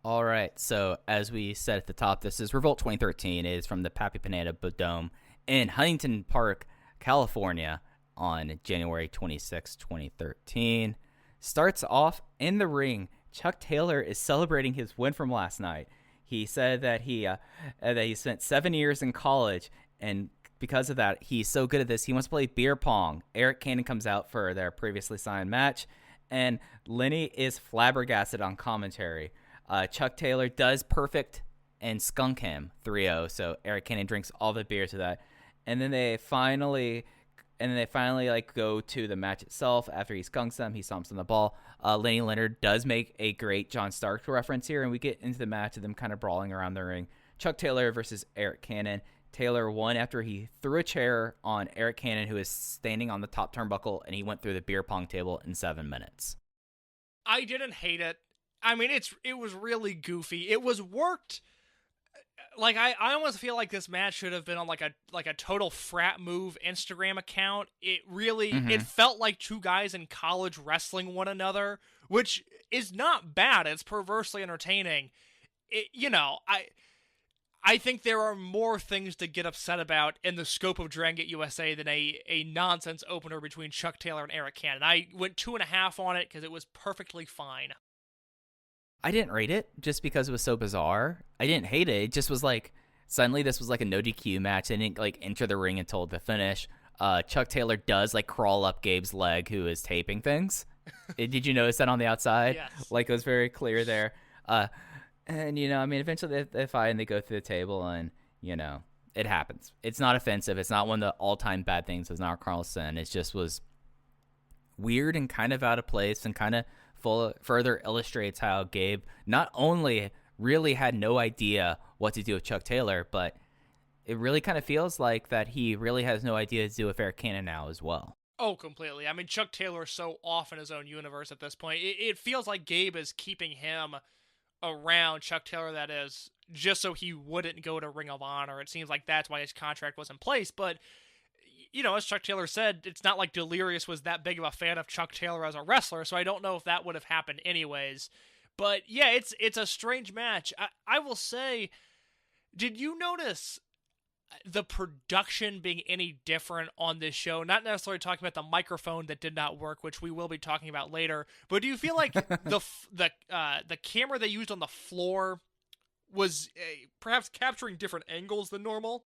All right. So as we said at the top, this is Revolt 2013. It is from the Pappy Pineda Dome in Huntington Park, California on January 26, 2013. Starts off in the ring. Chuck Taylor is celebrating his win from last night. He said that he spent 7 years in college, and because of that, he's so good at this, he wants to play beer pong. Eric Cannon comes out for their previously signed match, and Lenny is flabbergasted on commentary. Chuck Taylor does perfect and skunk him 3-0, so Eric Cannon drinks all the beers of that. And then they finally go to the match itself. After he skunks them, he stomps on the ball. Lenny Leonard does make a great John Stark reference here, and we get into the match of them kind of brawling around the ring. Chuck Taylor versus Eric Cannon. Taylor won after he threw a chair on Eric Cannon, who is standing on the top turnbuckle, and he went through the beer pong table in 7 minutes.
I didn't hate it. I mean, it was really goofy. It was worked. I almost feel like this match should have been on like a total frat move Instagram account. It really it felt like two guys in college wrestling one another, which is not bad. It's perversely entertaining. I think there are more things to get upset about in the scope of Dragon Gate USA than a nonsense opener between Chuck Taylor and Eric Cannon. I went 2.5 on it because it was perfectly fine.
I didn't rate it just because it was so bizarre. I didn't hate it. It just was suddenly this was a no DQ match. They didn't enter the ring until the finish. Chuck Taylor does crawl up Gabe's leg, who is taping things. Did you notice that on the outside?
Yes.
It was very clear there. And eventually they fight and they go through the table, and it happens. It's not offensive. It's not one of the all-time bad things. It's not Carlson. It just was weird and kind of out of place, and kind of further illustrates how Gabe not only really had no idea what to do with Chuck Taylor, but it really kind of feels like that he really has no idea to do with Eric Cannon now as well.
Oh, completely. I mean, Chuck Taylor is so off in his own universe at this point. It feels like Gabe is keeping him around, Chuck Taylor that is, just so he wouldn't go to Ring of Honor. It seems like that's why his contract was in place. But, you know, as Chuck Taylor said, it's not like Delirious was that big of a fan of Chuck Taylor as a wrestler, so I don't know if that would have happened anyways. But, yeah, it's a strange match. I will say, did you notice the production being any different on this show? Not necessarily talking about the microphone that did not work, which we will be talking about later, but do you feel like the camera they used on the floor was perhaps capturing different angles than normal?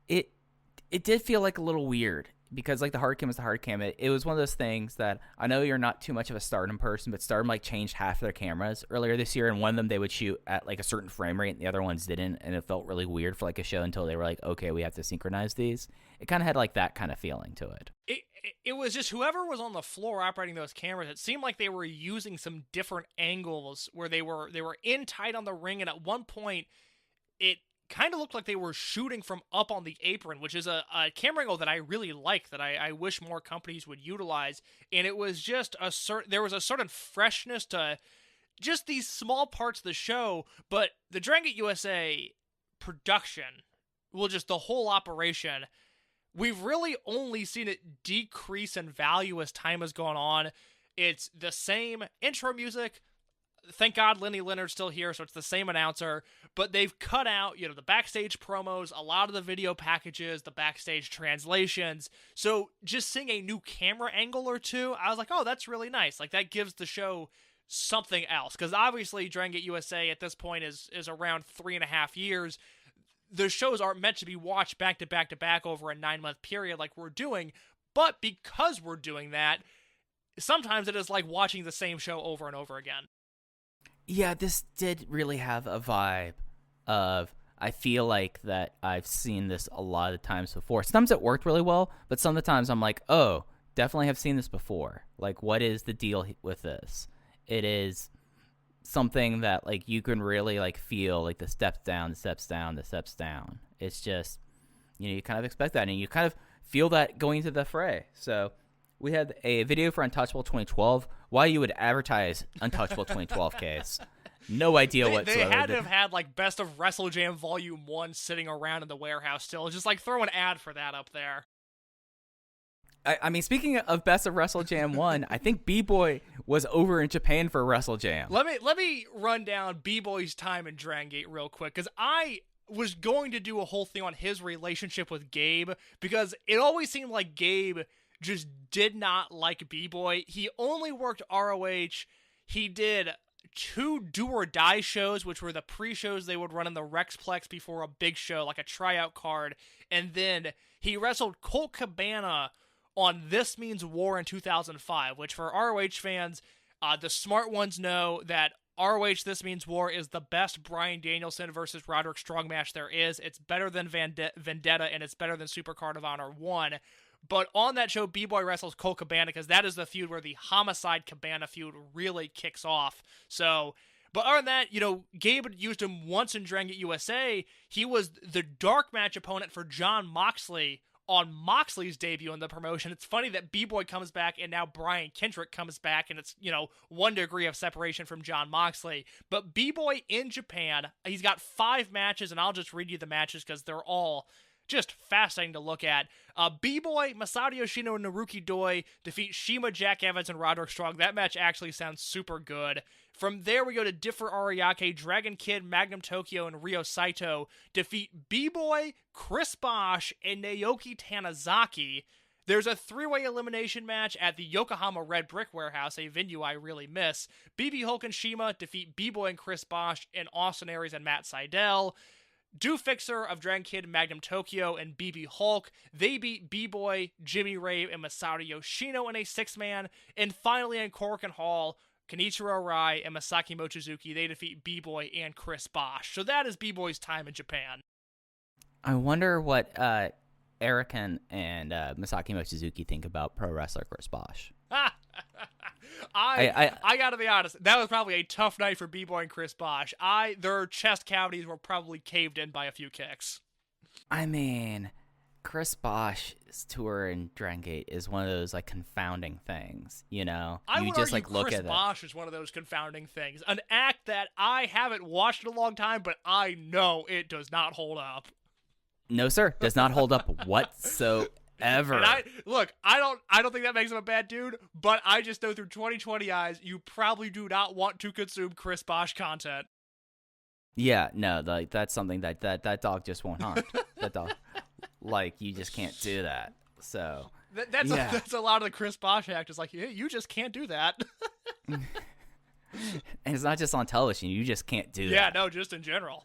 It did feel like a little weird, because like the hard cam was the hard cam. It was one of those things that, I know you're not too much of a Stardom person, but Stardom like changed half their cameras earlier this year, and one of them they would shoot at like a certain frame rate and the other ones didn't, and it felt really weird for like a show until they were like, okay, we have to synchronize these. It kind of had like that kind of feeling to it.
It was just whoever was on the floor operating those cameras, it seemed like they were using some different angles where they were in tight on the ring, and at one point it kind of looked like they were shooting from up on the apron, which is a camera angle that I really like, that I wish more companies would utilize. And it was just there was a certain freshness to just these small parts of the show, but the Dragon Gate USA production, well, just the whole operation, we've really only seen it decrease in value as time has gone on. It's the same intro music. Thank God Lenny Leonard's still here, so it's the same announcer, but they've cut out, you know, the backstage promos, a lot of the video packages, the backstage translations. So just seeing a new camera angle or two, I was like, oh, that's really nice. Like, that gives the show something else, because obviously Dragon Gate USA at this point is around 3.5 years. The shows aren't meant to be watched back to back to back over a 9-month period like we're doing, but because we're doing that, sometimes it is like watching the same show over and over again.
Yeah, this did really have a vibe of, I feel like that I've seen this a lot of times before. Sometimes it worked really well, but some of the times I'm like, oh, definitely have seen this before. Like, what is the deal with this? It is something that, like, you can really, like, feel, like, the steps down, the steps down, the steps down. It's just, you know, you kind of expect that, and you kind of feel that going into the fray. So we had a video for Untouchable 2012. Why you would advertise Untouchable 2012 case? No idea whatsoever.
They had to have had, like, Best of WrestleJam Volume 1 sitting around in the warehouse still. Just, like, throw an ad for that up there.
I mean, speaking of Best of WrestleJam 1, I think B-Boy was over in Japan for WrestleJam.
Let me run down B-Boy's time in Dragon Gate real quick, because I was going to do a whole thing on his relationship with Gabe, because it always seemed like Gabe just did not like B-Boy. He only worked ROH. He did 2 Do or Die shows, which were the pre-shows they would run in the Rexplex before a big show, like a tryout card. And then he wrestled Colt Cabana on This Means War in 2005, which for ROH fans, the smart ones know that ROH This Means War is the best Bryan Danielson versus Roderick Strong match there is. It's better than Vendetta, and it's better than Supercard of Honor 1. But on that show, B-Boy wrestles Colt Cabana, because that is the feud where the Homicide Cabana feud really kicks off. So, but other than that, you know, Gabe had used him once in Dragon Gate USA. He was the dark match opponent for Jon Moxley on Moxley's debut in the promotion. It's funny that B-Boy comes back and now Brian Kendrick comes back, and it's, you know, 1 degree of separation from Jon Moxley. But B-Boy in Japan, he's got 5 matches, and I'll just read you the matches because they're all just fascinating to look at. B-Boy, Masato Yoshino, and Naruki Doi defeat CIMA, Jack Evans, and Roderick Strong. That match actually sounds super good. From there, we go to Differ Ariake, Dragon Kid, Magnum Tokyo, and Ryo Saito defeat B-Boy, Chris Bosch, and Naoki Tanizaki. There's a 3-way elimination match at the Yokohama Red Brick Warehouse, a venue I really miss. BB Hulk and CIMA defeat B-Boy and Chris Bosch, and Austin Aries and Matt Sydal. Do Fixer of Dragon Kid, Magnum Tokyo, and BB Hulk. They beat B-Boy, Jimmy Rave, and Masato Yoshino in a 6-man. And finally in Korakuen Hall, Kenichiro Rai and Masaki Mochizuki, they defeat B-Boy and Chris Bosch. So that is B-Boy's time in Japan.
I wonder what Erican and Masaki Mochizuki think about pro wrestler Chris Bosch.
I gotta be honest, that was probably a tough night for B-Boy and Chris Bosch. Their chest cavities were probably caved in by a few kicks.
I mean, Chris Bosch's tour in Dragon Gate is one of those like confounding things, you know?
I
you
would
just
argue
like look
Chris
at
Bosch is one of those confounding things. An act that I haven't watched in a long time, but I know it does not hold up.
No, sir, does not hold up whatsoever.
And I don't think that makes him a bad dude, but I just know through 2020 eyes, you probably do not want to consume Chris Bosch content.
Yeah, no, like that's something that dog just won't hunt. That dog, like, you just can't do that. So
That's a lot of the Chris Bosch act. Is like, yeah, you just can't do that.
And it's not just on television. You just can't do that.
Yeah, no, just in general.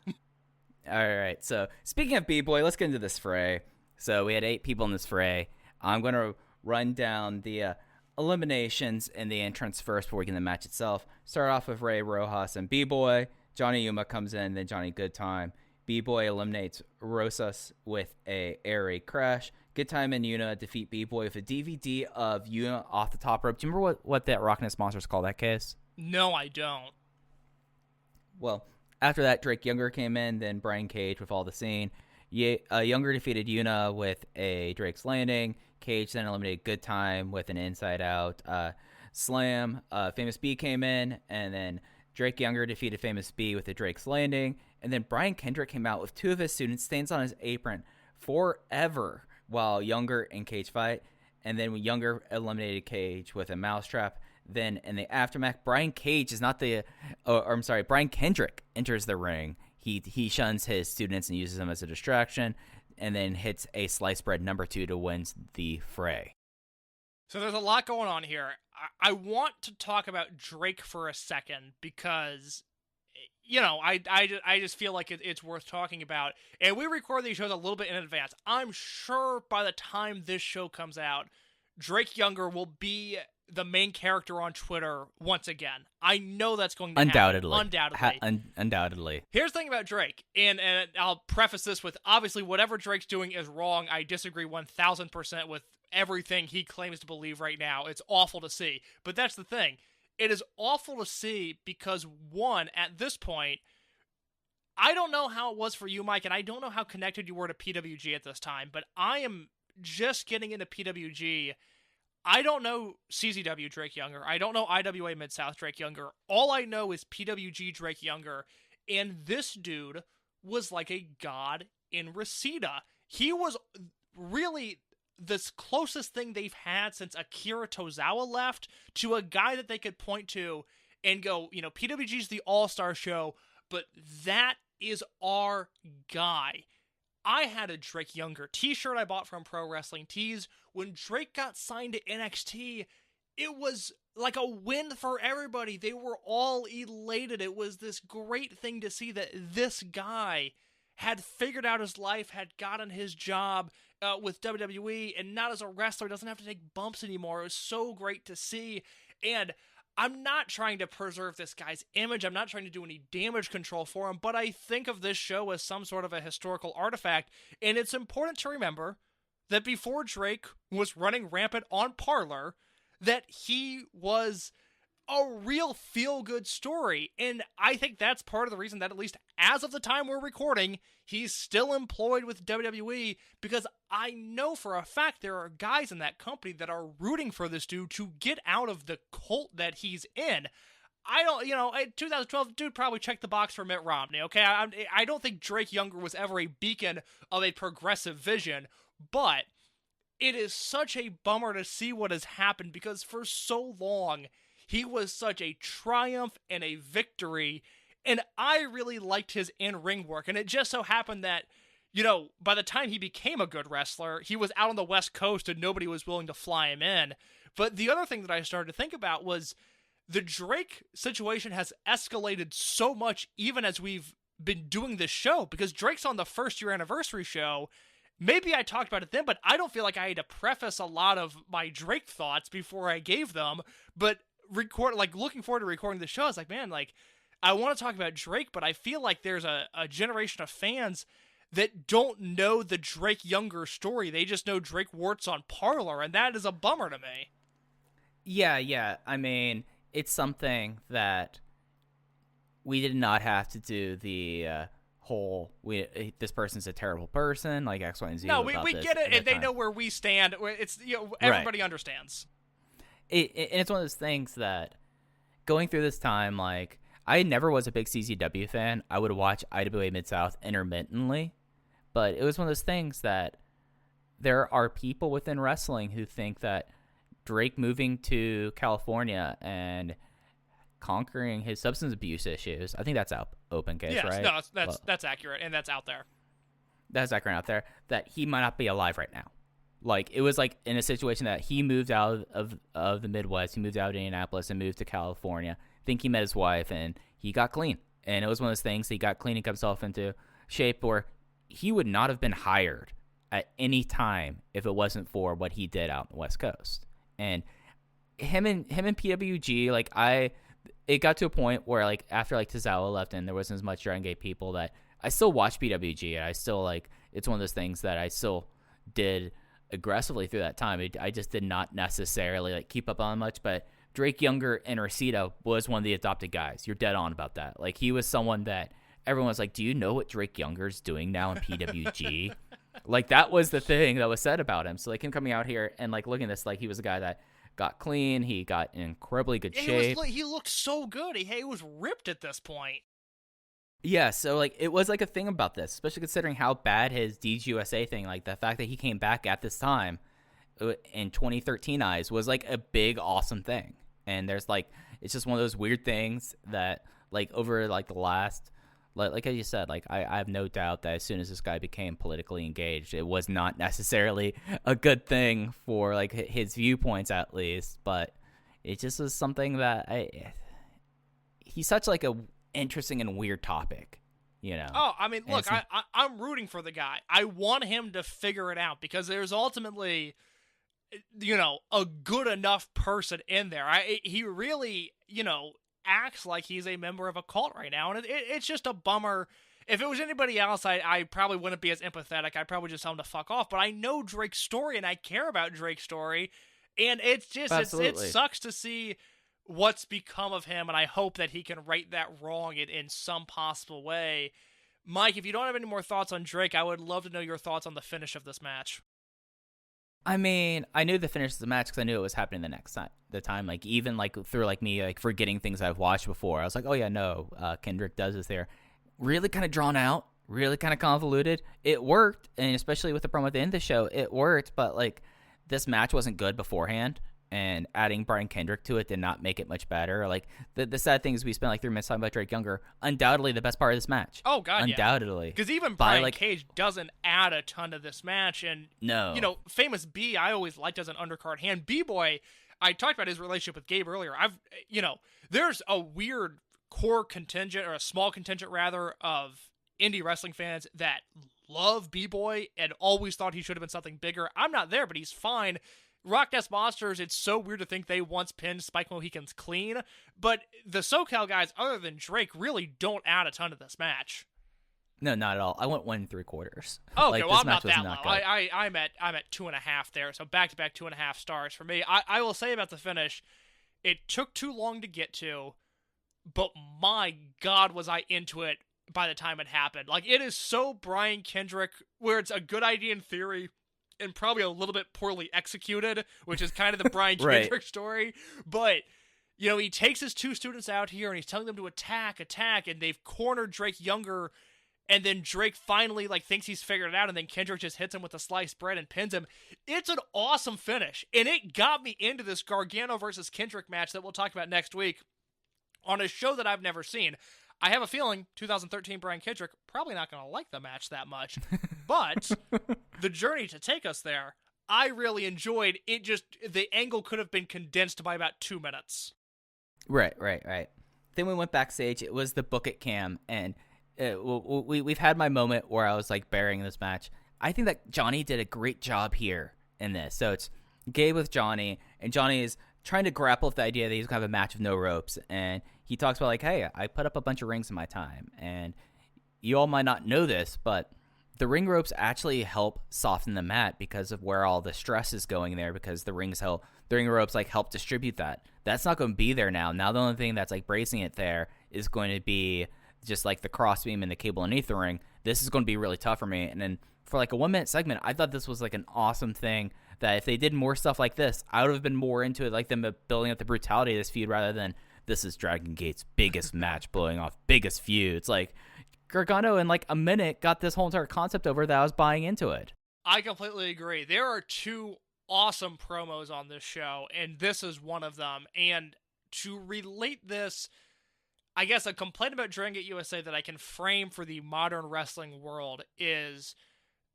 All right. So speaking of B-Boy, let's get into this fray. So we had 8 people in this fray. I'm going to run down the eliminations and the entrance first before we get into the match itself. Start off with Ray, Rojas, and B-Boy. Johnny Yuma comes in, then Johnny Goodtime. B-Boy eliminates Rosas with a air raid crash. Goodtime and Yuna defeat B-Boy with a DVD of Yuna off the top rope. Do you remember what that Rockness Monsters call that case?
No, I don't.
Well, after that, Drake Younger came in, then Brian Cage with all the scene. Younger defeated Yuna with a Drake's Landing. Cage then eliminated Goodtime with an Inside Out slam. Famous B came in, and then Drake Younger defeated Famous B with a Drake's Landing. And then Brian Kendrick came out with 2 of his students, stains on his apron forever while Younger and Cage fight. And then Younger eliminated Cage with a mousetrap. Then in the aftermath, Brian Kendrick enters the ring. He shuns his students and uses them as a distraction, and then hits a slice bread number 2 to win the fray.
So there's a lot going on here. I want to talk about Drake for a second because, you know, I just feel like it's worth talking about. And we record these shows a little bit in advance. I'm sure by the time this show comes out, Drake Younger will be the main character on Twitter once again. I know that's going to happen. Undoubtedly. Here's the thing about Drake, and I'll preface this with, obviously, whatever Drake's doing is wrong. I disagree 1,000% with everything he claims to believe right now. It's awful to see. But that's the thing. It is awful to see because, one, at this point, I don't know how it was for you, Mike, and I don't know how connected you were to PWG at this time, but I am just getting into PWG. I don't know CZW Drake Younger. I don't know IWA Mid-South Drake Younger. All I know is PWG Drake Younger. And this dude was like a god in Reseda. He was really the closest thing they've had since Akira Tozawa left to a guy that they could point to and go, you know, PWG's the all-star show, but that is our guy. I had a Drake Younger t-shirt I bought from Pro Wrestling Tees. When Drake got signed to NXT, it was like a win for everybody. They were all elated. It was this great thing to see that this guy had figured out his life, had gotten his job with WWE, and not as a wrestler, doesn't have to take bumps anymore. It was so great to see. And I'm not trying to preserve this guy's image. I'm not trying to do any damage control for him, but I think of this show as some sort of a historical artifact, and it's important to remember that before Drake was running rampant on Parler, that he was a real feel-good story, and I think that's part of the reason that, at least as of the time we're recording, he's still employed with WWE, because I know for a fact there are guys in that company that are rooting for this dude to get out of the cult that he's in. I don't, in 2012, dude probably checked the box for Mitt Romney, okay? I don't think Drake Younger was ever a beacon of a progressive vision, but it is such a bummer to see what has happened, because for so long, he was such a triumph and a victory, and I really liked his in-ring work, and it just so happened that, by the time he became a good wrestler, he was out on the West Coast and nobody was willing to fly him in. But the other thing that I started to think about was the Drake situation has escalated so much even as we've been doing this show, because Drake's on the first-year anniversary show. Maybe I talked about it then, but I don't feel like I had to preface a lot of my Drake thoughts before I gave them, but looking forward to recording the show, I was like, man, I want to talk about Drake, but I feel like there's a generation of fans that don't know the Drake Younger story. They just know Drake Warts on Parler, and that is a bummer to me.
Yeah. I mean, it's something that we did not have to do the whole this person's a terrible person, like X, Y, and Z.
No, we get it, and they know where we stand. It's everybody understands.
And it's one of those things that going through this time, like I never was a big CZW fan. I would watch IWA Mid-South intermittently, but it was one of those things that there are people within wrestling who think that Drake moving to California and conquering his substance abuse issues, I think that's open case, right?
Yes, no, that's accurate, and that's out there.
That's accurate out there, that he might not be alive right now. Like, it was like in a situation that he moved out of the Midwest, he moved out of Indianapolis and moved to California. I think he met his wife, and he got clean. And it was one of those things, he got clean and got himself into shape where he would not have been hired at any time if it wasn't for what he did out on the West Coast. And him and PWG, like it got to a point where like after like Tozawa left and there wasn't as much Dragon Gate people, that I still watch PWG, and I still like, it's one of those things that I still did aggressively through that time. I just did not necessarily like keep up on much, but Drake Younger and Rosita was one of the adopted guys. You're dead on about that. Like, he was someone that everyone was like, do you know what Drake Younger's doing now in PWG? Like, that was the thing that was said about him. So like him coming out here and like looking at this, like he was a guy that got clean, he got in incredibly good shape.
He looked so good. He was ripped at this point.
Yeah, so like it was like a thing about this, especially considering how bad his DGUSA thing, like the fact that he came back at this time in 2013 eyes was like a big awesome thing. And there's like, it's just one of those weird things that like over like the last, like as you said, like I have no doubt that as soon as this guy became politically engaged, it was not necessarily a good thing for like his viewpoints at least, but it just was something that he's such like a interesting and weird topic, you know.
Oh, I mean, look, I'm rooting for the guy. I want him to figure it out because there's ultimately, you know, a good enough person in there. He really, you know, acts like he's a member of a cult right now, and it's just a bummer. If it was anybody else, I probably wouldn't be as empathetic. I'd probably just tell him to fuck off. But I know Drake's story, and I care about Drake's story, and it's just it sucks to see what's become of him, and I hope that he can right that wrong in some possible way. Mike, if you don't have any more thoughts on Drake, I would love to know your thoughts on the finish of this match.
I mean, I knew the finish of the match because I knew it was happening the time. Like, even like through like me like forgetting things I've watched before, I was like, oh yeah, no, Kendrick does this there. Really kind of drawn out, really kind of convoluted. It worked, and especially with the promo at the end of the show, it worked. But like, this match wasn't good beforehand, and adding Brian Kendrick to it did not make it much better. Like, the sad thing is we spent like 3 minutes talking about Drake Younger, undoubtedly the best part of this match.
Oh god,
undoubtedly.
Because even Brian Cage doesn't add a ton to this match, and
no,
you know, Famous B I always liked as an undercard hand. B-Boy, I talked about his relationship with Gabe earlier. There's a weird core contingent, or a small contingent rather, of indie wrestling fans that love B-Boy and always thought he should have been something bigger. I'm not there, but he's fine. Rock Nest Monsters, it's so weird to think they once pinned Spike Mohicans clean, but the SoCal guys, other than Drake, really don't add a ton to this match.
No, not at all. I went 1 3/4.
Okay,
like,
well, I'm not that low. I'm at 2.5 there, so back-to-back 2.5 stars for me. I will say about the finish, it took too long to get to, but my God, was I into it by the time it happened. Like, it is so Brian Kendrick, where it's a good idea in theory, and probably a little bit poorly executed, which is kind of the Brian Kendrick story. But, you know, he takes his 2 students out here, and he's telling them to attack, and they've cornered Drake Younger, and then Drake finally, like, thinks he's figured it out, and then Kendrick just hits him with a sliced bread and pins him. It's an awesome finish, and it got me into this Gargano versus Kendrick match that we'll talk about next week on a show that I've never seen. I have a feeling 2013 Brian Kendrick probably not going to like the match that much, but the journey to take us there, I really enjoyed. It just, the angle could have been condensed by about 2 minutes.
Right. Then we went backstage. It was the Book It cam, and we've had my moment where I was like burying this match. I think that Johnny did a great job here in this. So it's Gabe with Johnny, and Johnny is trying to grapple with the idea that he's going to have a match with no ropes, and he talks about like, hey, I put up a bunch of rings in my time, and you all might not know this, but the ring ropes actually help soften the mat because of where all the stress is going there, because the ring ropes like help distribute that. That's not going to be there now. Now the only thing that's like bracing it there is going to be just like the crossbeam and the cable underneath the ring, this is going to be really tough for me. And then for like a 1 minute segment, I thought this was like an awesome thing that if they did more stuff like this, I would have been more into it, like them building up the brutality of this feud rather than this is Dragon Gate's biggest match blowing off biggest feud. It's like Gargano in like a minute got this whole entire concept over that I was buying into it.
I completely agree. There are two awesome promos on this show, and this is one of them. And to relate this, I guess a complaint about Dragon Gate USA that I can frame for the modern wrestling world is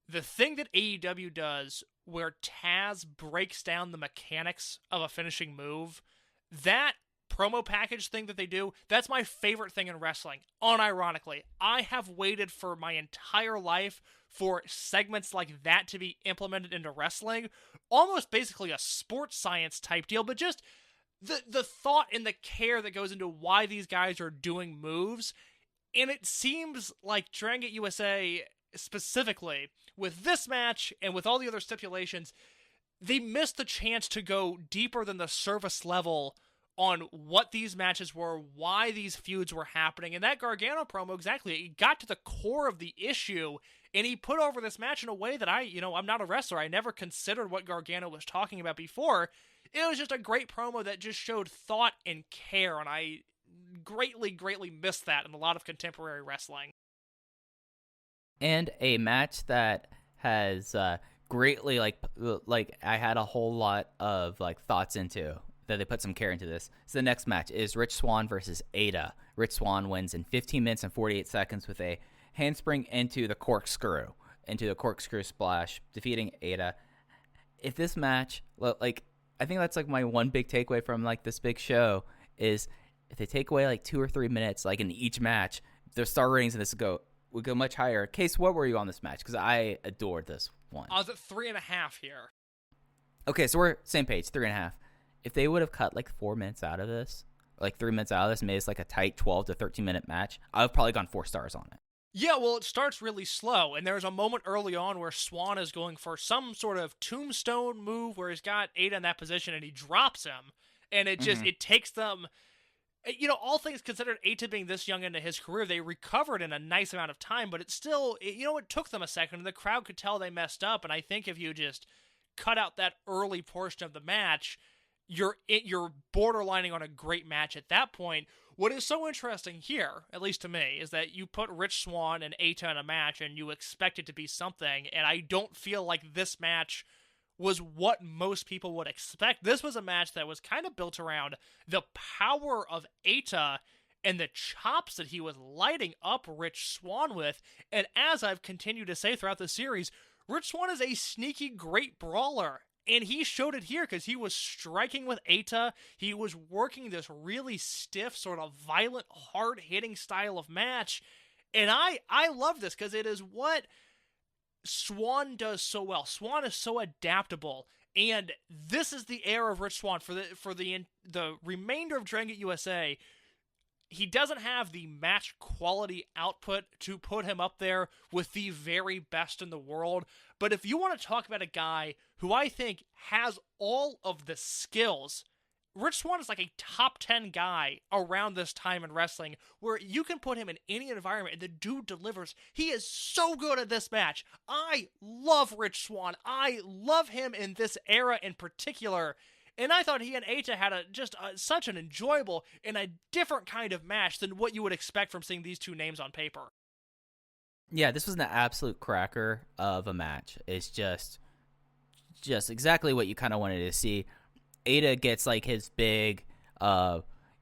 the thing that AEW does where Taz breaks down the mechanics of a finishing move. That promo package thing that they do, that's my favorite thing in wrestling, unironically. I have waited for my entire life for segments like that to be implemented into wrestling, almost basically a sports science type deal, but just the thought and the care that goes into why these guys are doing moves. And it seems like Dragon Gate USA, specifically, with this match and with all the other stipulations, they missed the chance to go deeper than the surface level on what these matches were, why these feuds were happening. And that Gargano promo, exactly, it got to the core of the issue, and he put over this match in a way that I'm not a wrestler. I never considered what Gargano was talking about before. It was just a great promo that just showed thought and care, and I greatly, greatly missed that in a lot of contemporary wrestling.
And a match that has greatly, like I had a whole lot of like thoughts into, that they put some care into this. So the next match is Rich Swann versus Eita. Rich Swann wins in 15 minutes and 48 seconds with a handspring into the corkscrew splash, defeating Eita. If this match, like, I think that's like my one big takeaway from like this big show is if they take away like 2 or 3 minutes, like in each match, their star ratings in this would go much higher. Case, what were you on this match? Because I adored this one.
I was at 3.5 here.
Okay, so we're same page, 3.5. If they would have cut like 4 minutes out of this, or like 3 minutes out of this, made this like a tight 12 to 13 minute match, I would have probably gone 4 stars on it.
Yeah, well, it starts really slow, and there's a moment early on where Swann is going for some sort of tombstone move where he's got Eita in that position, and he drops him, and it just, it takes them, all things considered, Eita being this young into his career, they recovered in a nice amount of time, but it still, it took them a second, and the crowd could tell they messed up, and I think if you just cut out that early portion of the match, you're borderlining on a great match at that point. What is so interesting here, at least to me, is that you put Rich Swann and Eita in a match and you expect it to be something, and I don't feel like this match was what most people would expect. This was a match that was kind of built around the power of Eita and the chops that he was lighting up Rich Swann with, and as I've continued to say throughout the series, Rich Swann is a sneaky great brawler. And he showed it here because he was striking with Eita. He was working this really stiff, sort of violent, hard-hitting style of match. And I love this because it is what Swann does so well. Swann is so adaptable. And this is the era of Rich Swann. For the remainder of Dragon Gate USA, he doesn't have the match quality output to put him up there with the very best in the world. But if you want to talk about a guy who I think has all of the skills, Rich Swann is like a top 10 guy around this time in wrestling where you can put him in any environment and the dude delivers. He is so good at this match. I love Rich Swann. I love him in this era in particular. And I thought he and Eita had such an enjoyable and a different kind of match than what you would expect from seeing these two names on paper.
Yeah, this was an absolute cracker of a match. It's just exactly what you kind of wanted to see. Eita gets like his big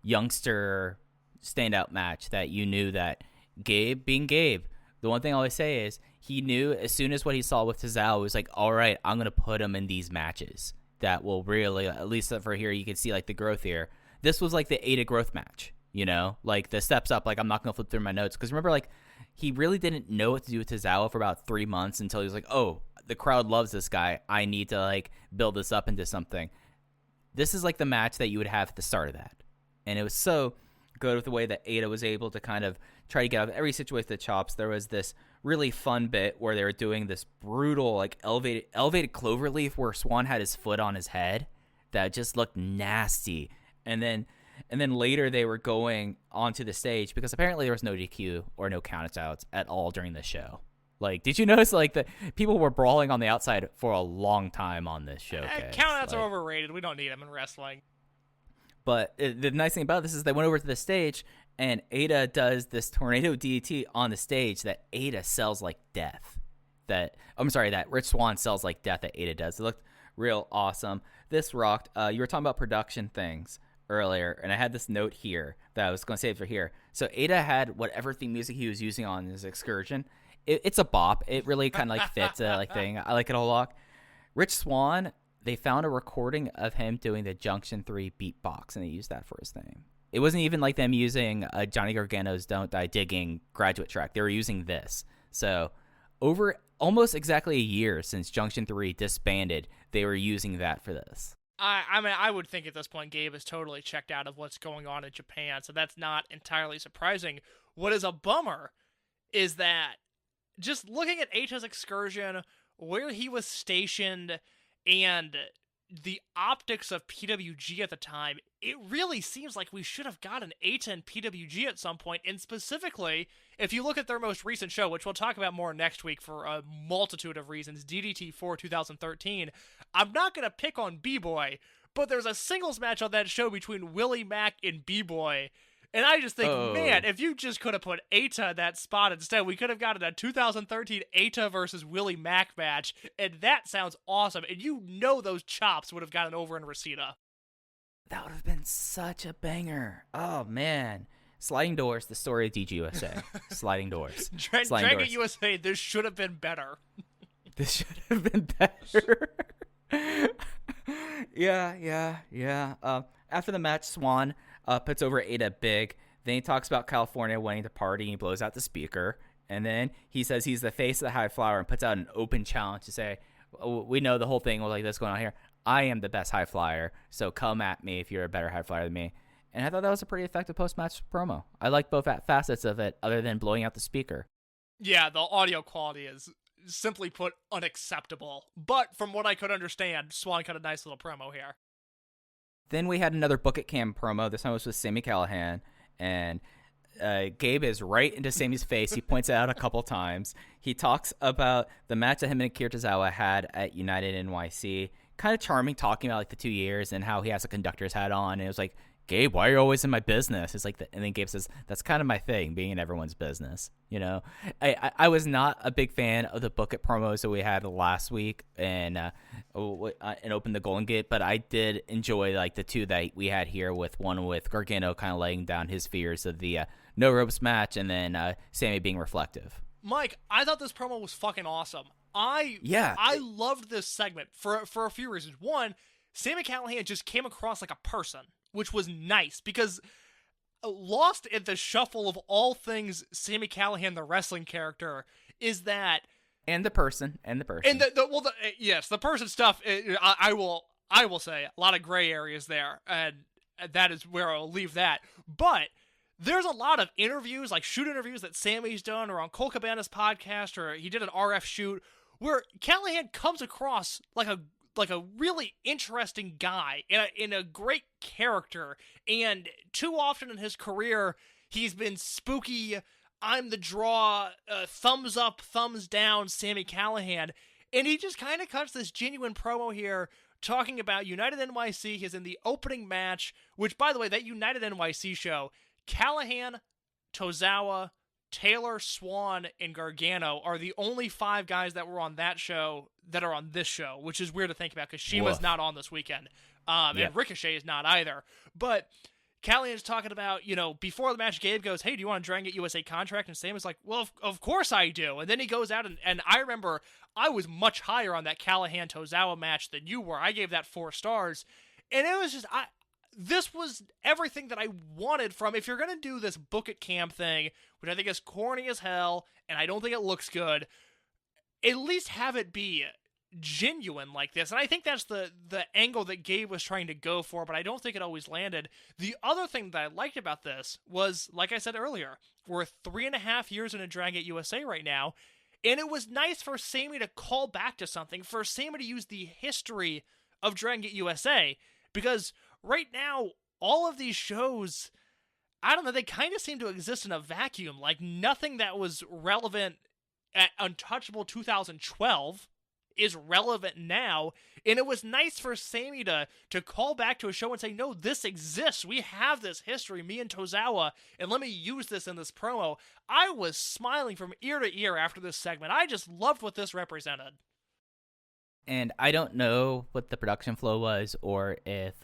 youngster standout match that you knew that Gabe being Gabe. The one thing I always say is he knew as soon as what he saw with Tozawa was like, all right, I'm going to put him in these matches. That will really, at least for here, you can see like the growth here. This was like the Eita growth match, like the steps up. Like I'm not gonna flip through my notes because remember, like he really didn't know what to do with Tozawa for about 3 months until he was like, oh, the crowd loves this guy. I need to like build this up into something. This is like the match that you would have at the start of that, and it was so good with the way that Eita was able to kind of try to get out of every situation with the chops. There was this really fun bit where they were doing this brutal, like elevated cloverleaf where Swann had his foot on his head that just looked nasty. And then And then later they were going onto the stage because apparently there was no DQ or no countouts at all during the show. Like, did you notice, like, the people were brawling on the outside for a long time on this showcase?
Countouts are overrated. We don't need them in wrestling.
But the nice thing about this is they went over to the stage, and Ada does this tornado DDT on the stage that Ada sells like death. That Rich Swann sells like death that Ada does. It looked real awesome. This rocked. You were talking about production things earlier, and I had this note here that I was going to save for here. So Ada had whatever theme music he was using on his excursion. It's a bop. It really kind of like fits like thing. I like it a lot. Rich Swann, they found a recording of him doing the Junction 3 beatbox, and they used that for his thing. It wasn't even like them using Johnny Gargano's Don't Die Digging graduate track. They were using this. So over almost exactly a year since Junction 3 disbanded, they were using that for this.
I mean, I would think at this point Gabe is totally checked out of what's going on in Japan, so that's not entirely surprising. What is a bummer is that just looking at Eita's excursion, where he was stationed, and the optics of PWG at the time, it really seems like we should have gotten Eita and PWG at some point, and specifically, if you look at their most recent show, which we'll talk about more next week for a multitude of reasons, DDT4 2013, I'm not going to pick on B-Boy, but there's a singles match on that show between Willie Mack and B-Boy, and I just think, man, if you just could have put Eita in that spot instead, we could have gotten a 2013 Eita versus Willie Mack match, and that sounds awesome. And you know those chops would have gotten over in Reseda.
That would have been such a banger. Oh, man. Sliding Doors, the story of DGUSA. Sliding Doors.
Dragon USA, this should have been better.
This should have been better. Yeah. After the match, Swann puts over Ada big. Then he talks about California wanting to party, and he blows out the speaker. And then he says he's the face of the High Flyer and puts out an open challenge to say, we know the whole thing was like this going on here. I am the best High Flyer, so come at me if you're a better High Flyer than me. And I thought that was a pretty effective post-match promo. I like both facets of it other than blowing out the speaker.
Yeah, the audio quality is, simply put, unacceptable. But from what I could understand, Swann cut a nice little promo here.
Then we had another Book It Cam promo. This time was with Sami Callihan, and Gabe is right into Sami's face. He points it out a couple times. He talks about the match that him and Akira Tozawa had at United NYC. Kind of charming, talking about like the 2 years and how he has a conductor's hat on. And it was like, Gabe, why are you always in my business? It's like, and then Gabe says, that's kind of my thing, being in everyone's business. You know, I was not a big fan of the Book It promos that we had last week and Open the Golden Gate, but I did enjoy like the two that we had here, with one with Gargano kind of laying down his fears of the no ropes match, and then Sami being reflective.
Mike, I thought this promo was fucking awesome. I loved this segment for a few reasons. One, Sami Callihan just came across like a person, which was nice, because lost in the shuffle of all things Sami Callihan, the wrestling character, is that...
And the person.
And the person stuff, I will say, a lot of gray areas there, and that is where I'll leave that. But there's a lot of interviews, like shoot interviews that Sami's done, or on Cole Cabana's podcast, or he did an RF shoot, where Callihan comes across like a really interesting guy in a great character, and too often in his career he's been spooky, I'm the draw, thumbs up, thumbs down Sami Callihan, and he just kind of cuts this genuine promo here talking about United NYC. He's in the opening match, which, by the way, that United NYC show, Callihan, Tozawa, Taylor, Swann, and Gargano are the only 5 guys that were on that show that are on this show, which is weird to think about because CIMA's not on this weekend. And Ricochet is not either. But Callihan's talking about, before the match, Gabe goes, hey, do you want a Dragon Gate USA contract? And Sam is like, well, of course I do. And then he goes out, and I remember I was much higher on that Callihan-Tozawa match than you were. I gave that 4 stars. And it was just... This was everything that I wanted from, if you're going to do this Book It Cam thing, which I think is corny as hell, and I don't think it looks good, at least have it be genuine like this. And I think that's the angle that Gabe was trying to go for, but I don't think it always landed. The other thing that I liked about this was, like I said earlier, we're 3.5 years into Dragon Gate USA right now, and it was nice for Sami to call back to something, for Sami to use the history of Dragon Gate USA, because... right now, all of these shows, I don't know, they kind of seem to exist in a vacuum. Like, nothing that was relevant at Untouchable 2012 is relevant now. And it was nice for Sammy to call back to a show and say, no, this exists. We have this history, me and Tozawa, and let me use this in this promo. I was smiling from ear to ear after this segment. I just loved what this represented.
And I don't know what the production flow was, or if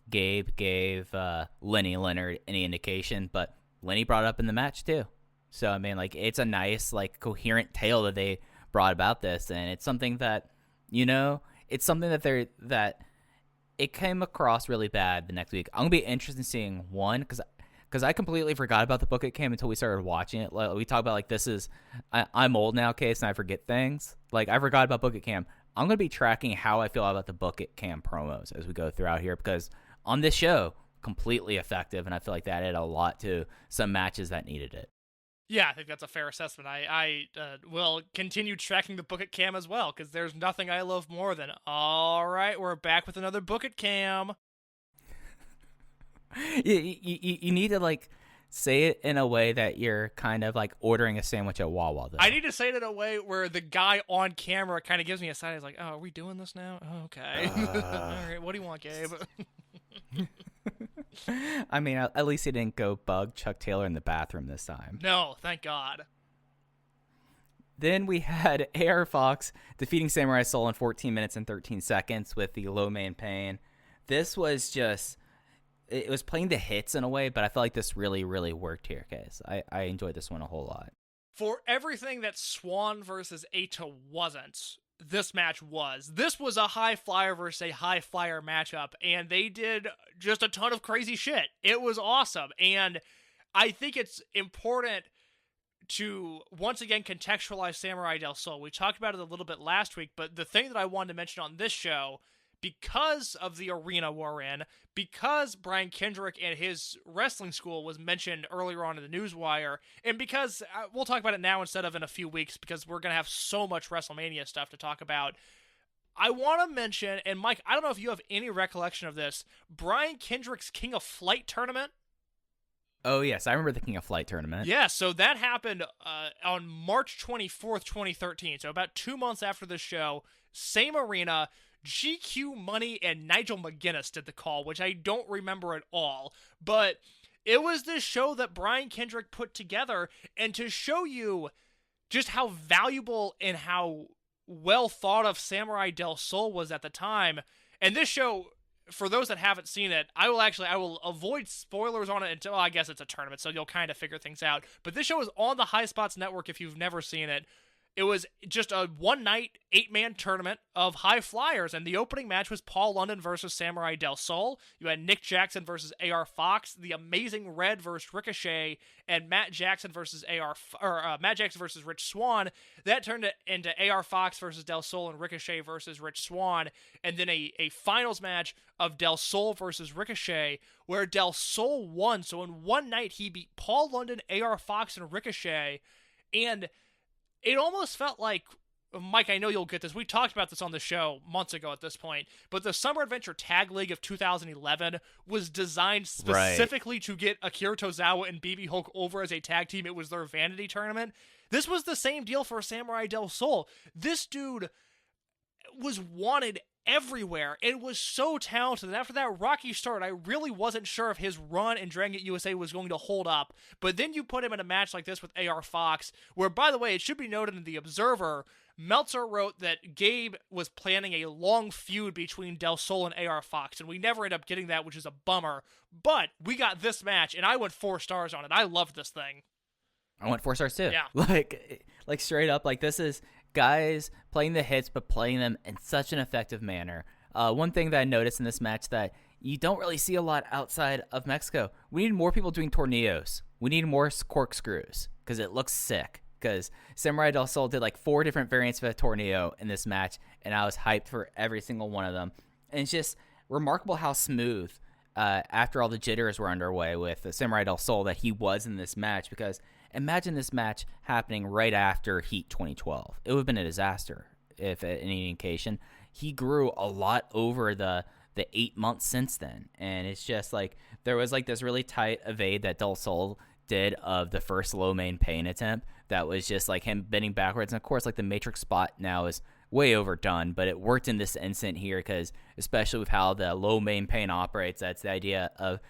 Gabe gave Lenny Leonard any indication, but Lenny brought it up in the match too. So, I mean, like, it's a nice, like, coherent tale that they brought about this, and it's something that, it's something that it came across really bad the next week. I'm going to be interested in seeing one, because I completely forgot about the book it came until we started watching it. Like, we talk about, like, I'm old now, Case, and I forget things. Like, I forgot about Book It Cam. I'm going to be tracking how I feel about the Book It Cam promos as we go throughout here, because on this show, completely effective, and I feel like that added a lot to some matches that needed it.
Yeah, I think that's a fair assessment. I will continue tracking the Book It Cam as well, because there's nothing I love more than, all right, we're back with another Book It Cam.
You need to, like, say it in a way that you're kind of like ordering a sandwich at Wawa, though.
I need to say it in a way where the guy on camera kind of gives me a sign. He's like, oh, are we doing this now? Oh, okay. All right, what do you want, Gabe?
I mean, at least he didn't go bug Chuck Taylor in the bathroom this time.
No, thank God.
Then we had AR Fox defeating Samurai Soul in 14 minutes and 13 seconds with the low man pain. This was just... It was playing the hits in a way, but I felt like this really, really worked here, guys. I enjoyed this one a whole lot.
For everything that Swan versus Eita wasn't, this match was. This was a high flyer versus a high flyer matchup, and they did just a ton of crazy shit. It was awesome, and I think it's important to once again contextualize Samurai del Sol. We talked about it a little bit last week, but the thing that I wanted to mention on this show, because of the arena we're in, because Brian Kendrick and his wrestling school was mentioned earlier on in the Newswire, and because we'll talk about it now instead of in a few weeks, because we're going to have so much WrestleMania stuff to talk about, I want to mention, and Mike, I don't know if you have any recollection of this, Brian Kendrick's King of Flight tournament.
Oh, yes, I remember the King of Flight tournament.
Yeah, so that happened on March 24th, 2013, so about 2 months after this show, same arena. GQ Money and Nigel McGuinness did the call, which I don't remember at all, but it was this show that Brian Kendrick put together, and to show you just how valuable and how well thought of Samurai del Sol was at the time, and this show, for those that haven't seen it, I will avoid spoilers on it until, well, I guess it's a tournament, so you'll kind of figure things out, but this show is on the High Spots Network if you've never seen it. It was just a one-night, 8-man tournament of high flyers, and the opening match was Paul London versus Samurai del Sol. You had Nick Jackson versus AR Fox, the Amazing Red versus Ricochet, and Matt Jackson versus Matt Jackson versus Rich Swann. That turned into AR Fox versus Del Sol and Ricochet versus Rich Swann, and then a finals match of Del Sol versus Ricochet, where Del Sol won. So in one night, he beat Paul London, AR Fox, and Ricochet, and it almost felt like, Mike, I know you'll get this. We talked about this on the show months ago at this point, but the Summer Adventure Tag League of 2011 was designed specifically to get Akira Tozawa and BB Hulk over as a tag team. It was their vanity tournament. This was the same deal for Samurai del Sol. This dude was wanted everywhere and was so talented. And after that rocky start, I really wasn't sure if his run in Dragon Gate USA was going to hold up. But then you put him in a match like this with AR Fox, where, by the way, it should be noted in The Observer, Meltzer wrote that Gabe was planning a long feud between Del Sol and AR Fox, and we never end up getting that, which is a bummer. But we got this match, and I went 4 stars on it. I loved this thing.
I went 4 stars too.
Yeah.
Like straight up, like this is guys playing the hits, but playing them in such an effective manner. One thing that I noticed in this match that you don't really see a lot outside of Mexico, we need more people doing tornillos. We need more corkscrews because it looks sick. Because Samurai del Sol did like 4 different variants of a tornillo in this match, and I was hyped for every single one of them. And it's just remarkable how smooth, after all the jitters were underway with Samurai del Sol, that he was in this match. Because imagine this match happening right after Heat 2012. It would have been a disaster, if any indication. He grew a lot over the the 8 months since then. And it's just like there was like this really tight evade that Del Sol did of the first low main pain attempt that was just like him bending backwards. And of course, like the Matrix spot now is way overdone, but it worked in this instant here because especially with how the low main pain operates, that's the idea of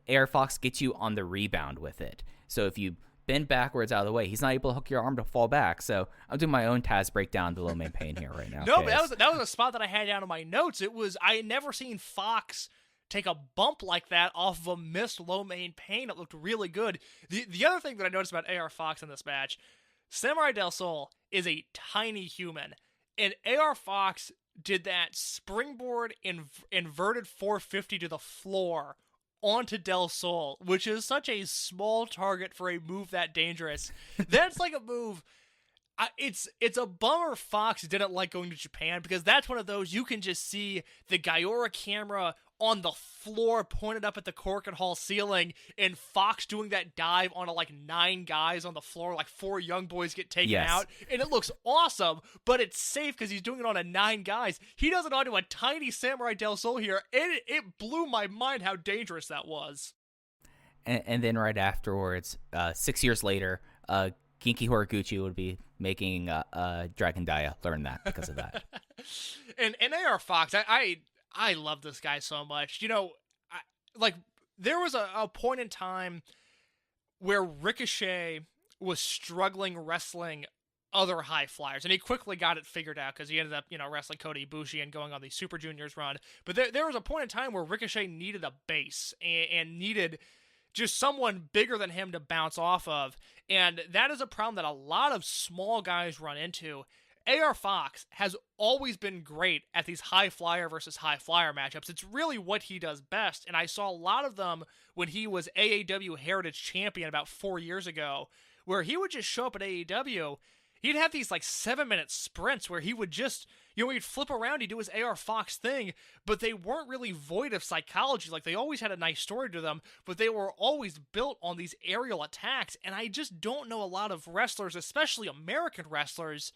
Air Fox gets you on the rebound with it. So if you bend backwards out of the way, he's not able to hook your arm to fall back. So I'm doing my own Taz breakdown to low main pain here right now.
No, but that was a spot that I had down in my notes. I had never seen Fox take a bump like that off of a missed low main pain. It looked really good. The other thing that I noticed about AR Fox in this match, Samurai Del Sol is a tiny human, and AR Fox did that springboard inverted 450 to the floor onto Del Sol, which is such a small target for a move that dangerous. That's like a move. It's a bummer Fox didn't like going to Japan, because that's one of those you can just see the Gaiora camera on the floor pointed up at the Corkin Hall ceiling, and Fox doing that dive onto like 9 guys on the floor, like 4 young boys get taken out, and it looks awesome, but it's safe because he's doing it on a 9 guys. He does it onto a tiny Samurai Del Sol here, and it blew my mind how dangerous that was.
And then right afterwards, 6 years later, Genki Horiguchi would be making Dragon Dia learn that because of that.
and AR Fox, I love this guy so much. You know, there was a point in time where Ricochet was struggling wrestling other high flyers, and he quickly got it figured out because he ended up, wrestling Kota Ibushi and going on the Super Juniors run. But there was a point in time where Ricochet needed a base and needed just someone bigger than him to bounce off of, and that is a problem that a lot of small guys run into. AR Fox has always been great at these high flyer versus high flyer matchups. It's really what he does best, and I saw a lot of them when he was AAW Heritage Champion about 4 years ago, where he would just show up at AAW. He'd have these like 7-minute sprints where he would just, he'd flip around, he'd do his AR Fox thing, but they weren't really void of psychology. Like, they always had a nice story to them, but they were always built on these aerial attacks, and I just don't know a lot of wrestlers, especially American wrestlers,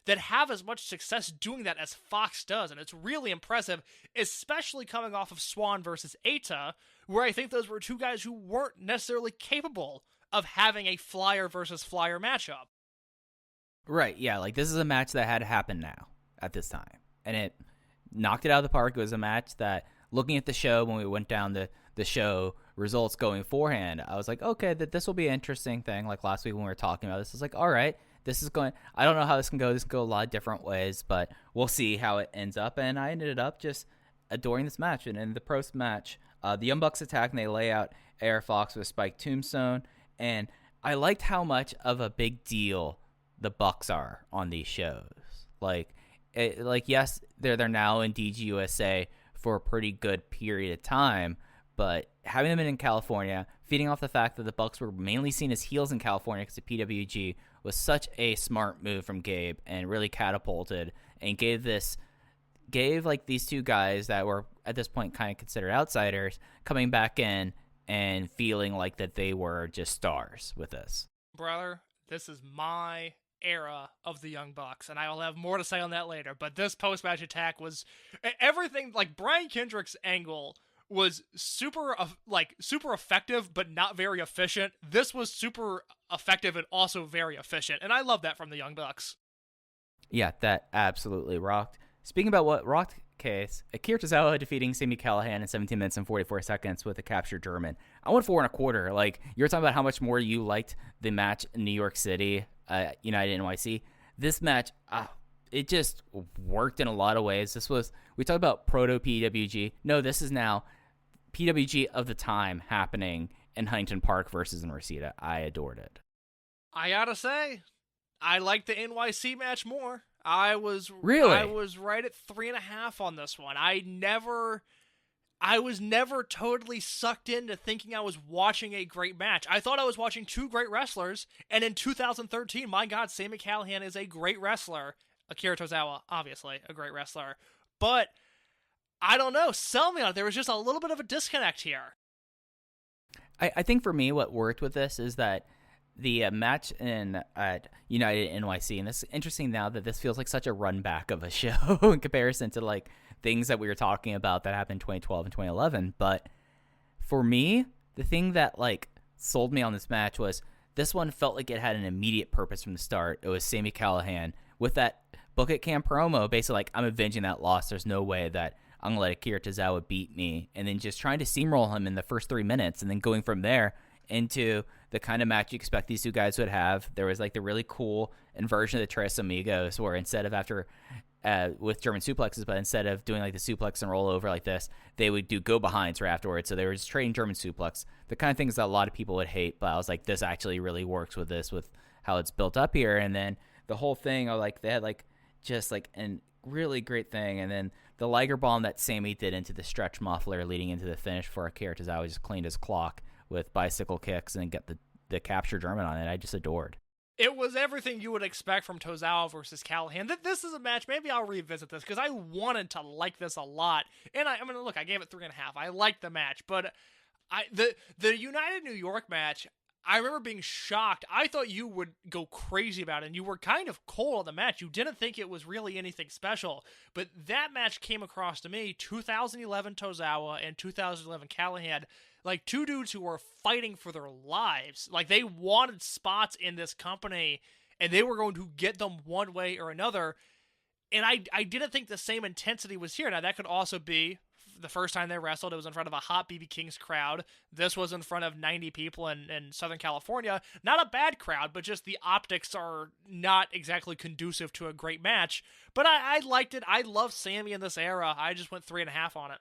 that have as much success doing that as Fox does, and it's really impressive, especially coming off of Swan versus Eita, where I think those were 2 guys who weren't necessarily capable of having a flyer versus flyer matchup.
Right, yeah, like this is a match that had to happen now, at this time, and it knocked it out of the park. It was a match that, looking at the show, when we went down the show results going forehand, I was like, okay, this will be an interesting thing. Like last week when we were talking about this, I was like, all right, this is going, I don't know how this can go. This can go a lot of different ways, but we'll see how it ends up. And I ended up just adoring this match. And in the post match, the Young Bucks attack and they lay out AR Fox with Spike Tombstone. And I liked how much of a big deal the Bucks are on these shows. Yes, they're now in DGUSA for a pretty good period of time, but having them in California, feeding off the fact that the Bucks were mainly seen as heels in California because of PWG, was such a smart move from Gabe and really catapulted and gave these 2 guys that were at this point kind of considered outsiders coming back in and feeling like that they were just stars with this.
Brother, this is my era of the Young Bucks, and I will have more to say on that later, but this post-match attack was everything. Like, Brian Kendrick's angle was super effective, but not very efficient. This was super effective and also very efficient, and I love that from the Young Bucks.
Yeah, that absolutely rocked. Speaking about what rocked, case, Akira Tozawa defeating Sami Callihan in 17 minutes and 44 seconds with a captured German. I went 4 1/4. Like, you were talking about how much more you liked the match in New York City, United NYC. This match, it just worked in a lot of ways. We talked about proto PWG. No, this is now PWG of the time happening in Huntington Park versus in Reseda. I adored it.
I gotta say, I like the NYC match more. I was right at 3.5 on this one. I was never totally sucked into thinking I was watching a great match. I thought I was watching 2 great wrestlers, and in 2013, my God, Sami Callihan is a great wrestler. Akira Tozawa, obviously, a great wrestler. But, I don't know, sell me on it. There was just a little bit of a disconnect here.
I think for me, what worked with this is that the match at United NYC, and it's interesting now that this feels like such a run back of a show in comparison to like things that we were talking about that happened in 2012 and 2011. But for me, the thing that like sold me on this match was this one felt like it had an immediate purpose from the start. It was Sami Callihan with that Book It Camp promo, basically like, I'm avenging that loss. There's no way that I'm going to let Akira Tozawa beat me. And then just trying to steamroll him in the first 3 minutes and then going from there into the kind of match you expect these two guys would have. There was like the really cool inversion of the Tres Amigos where instead of with German suplexes, but instead of doing like the suplex and roll over like this, they would do go behinds right afterwards. So they were just trading German suplex, the kind of things that a lot of people would hate. But I was like, this actually really works with this, with how it's built up here. And then the whole thing, they had like just like a really great thing. And then the Liger Bomb that Sami did into the stretch muffler leading into the finish for Akira Tozawa just cleaned his clock with bicycle kicks and got the capture German on it. I just adored.
It was everything you would expect from Tozawa versus Callihan. This is a match, maybe I'll revisit this, because I wanted to like this a lot. And I mean, look, I gave it 3.5. I liked the match, but the United New York match, I remember being shocked. I thought you would go crazy about it, and you were kind of cold on the match. You didn't think it was really anything special, but that match came across to me, 2011 Tozawa and 2011 Callihan, like two dudes who were fighting for their lives. Like they wanted spots in this company, and they were going to get them one way or another. And I didn't think the same intensity was here. Now, that could also be the first time they wrestled, it was in front of a hot BB King's crowd. This was in front of 90 people in Southern California. Not a bad crowd, but just the optics are not exactly conducive to a great match. But I liked it. I love Sami in this era. I just went 3.5 on it.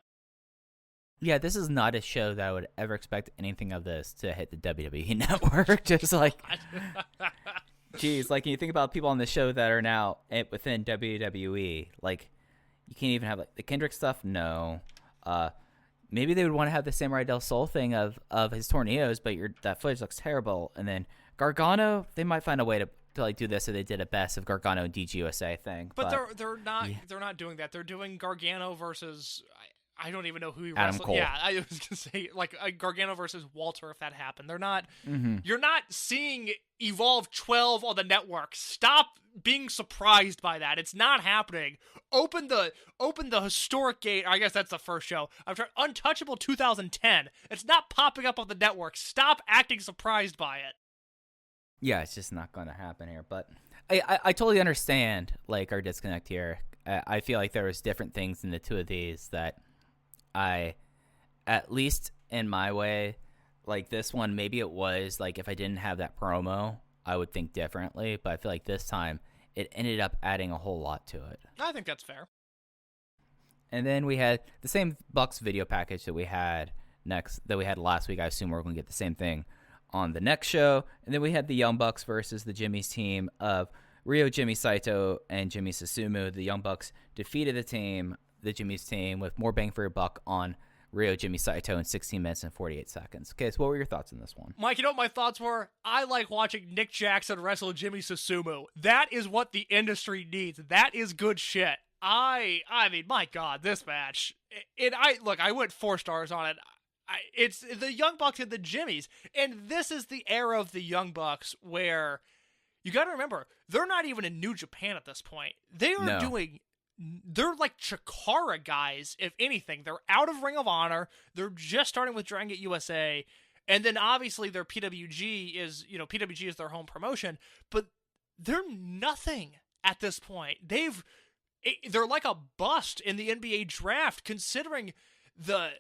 Yeah, this is not a show that I would ever expect anything of this to hit the WWE network. Just like, geez, like you think about people on the show that are now within WWE, like you can't even have like the Kendrick stuff. No, maybe they would want to have the Samurai Del Sol thing of his tornadoes, but that footage looks terrible. And then Gargano, they might find a way to like do this, so they did a best of Gargano and DGUSA thing.
But they're not doing that. They're doing Gargano versus. I don't even know who he
Adam
wrestled.
Cole.
Yeah, I was gonna say like Gargano versus Walter if that happened. They're not.
Mm-hmm.
You're not seeing Evolve 12 on the network. Stop being surprised by that. It's not happening. Open the historic gate. I guess that's the first show. I'm trying Untouchable 2010. It's not popping up on the network. Stop acting surprised by it.
Yeah, it's just not going to happen here. But I totally understand like our disconnect here. I feel like there was different things in the two of these that. At least in my way, like this one, maybe it was like if I didn't have that promo, I would think differently. But I feel like this time it ended up adding a whole lot to it.
I think that's fair.
And then we had the same Bucks video package that we had last week. I assume we're going to get the same thing on the next show. And then we had the Young Bucks versus the Jimmy's team of Ryo, Jimmy Saito, and Jimmy Susumu. The Young Bucks defeated the Jimmy's team with more bang for your buck on Ryo, Jimmy Saito in 16 minutes and 48 seconds. Okay, so what were your thoughts on this one?
Mike, you know what my thoughts were? I like watching Nick Jackson wrestle Jimmy Susumu. That is what the industry needs. That is good shit. I mean, my God, this match. I went 4 stars on it. It's the Young Bucks and the Jimmys. And this is the era of the Young Bucks where you got to remember, they're not even in New Japan at this point. They are They're like Chikara guys, if anything. They're out of Ring of Honor. They're just starting with Dragon Gate USA. And then obviously their PWG is their home promotion. But they're nothing at this point. They're like a bust in the NBA draft, considering the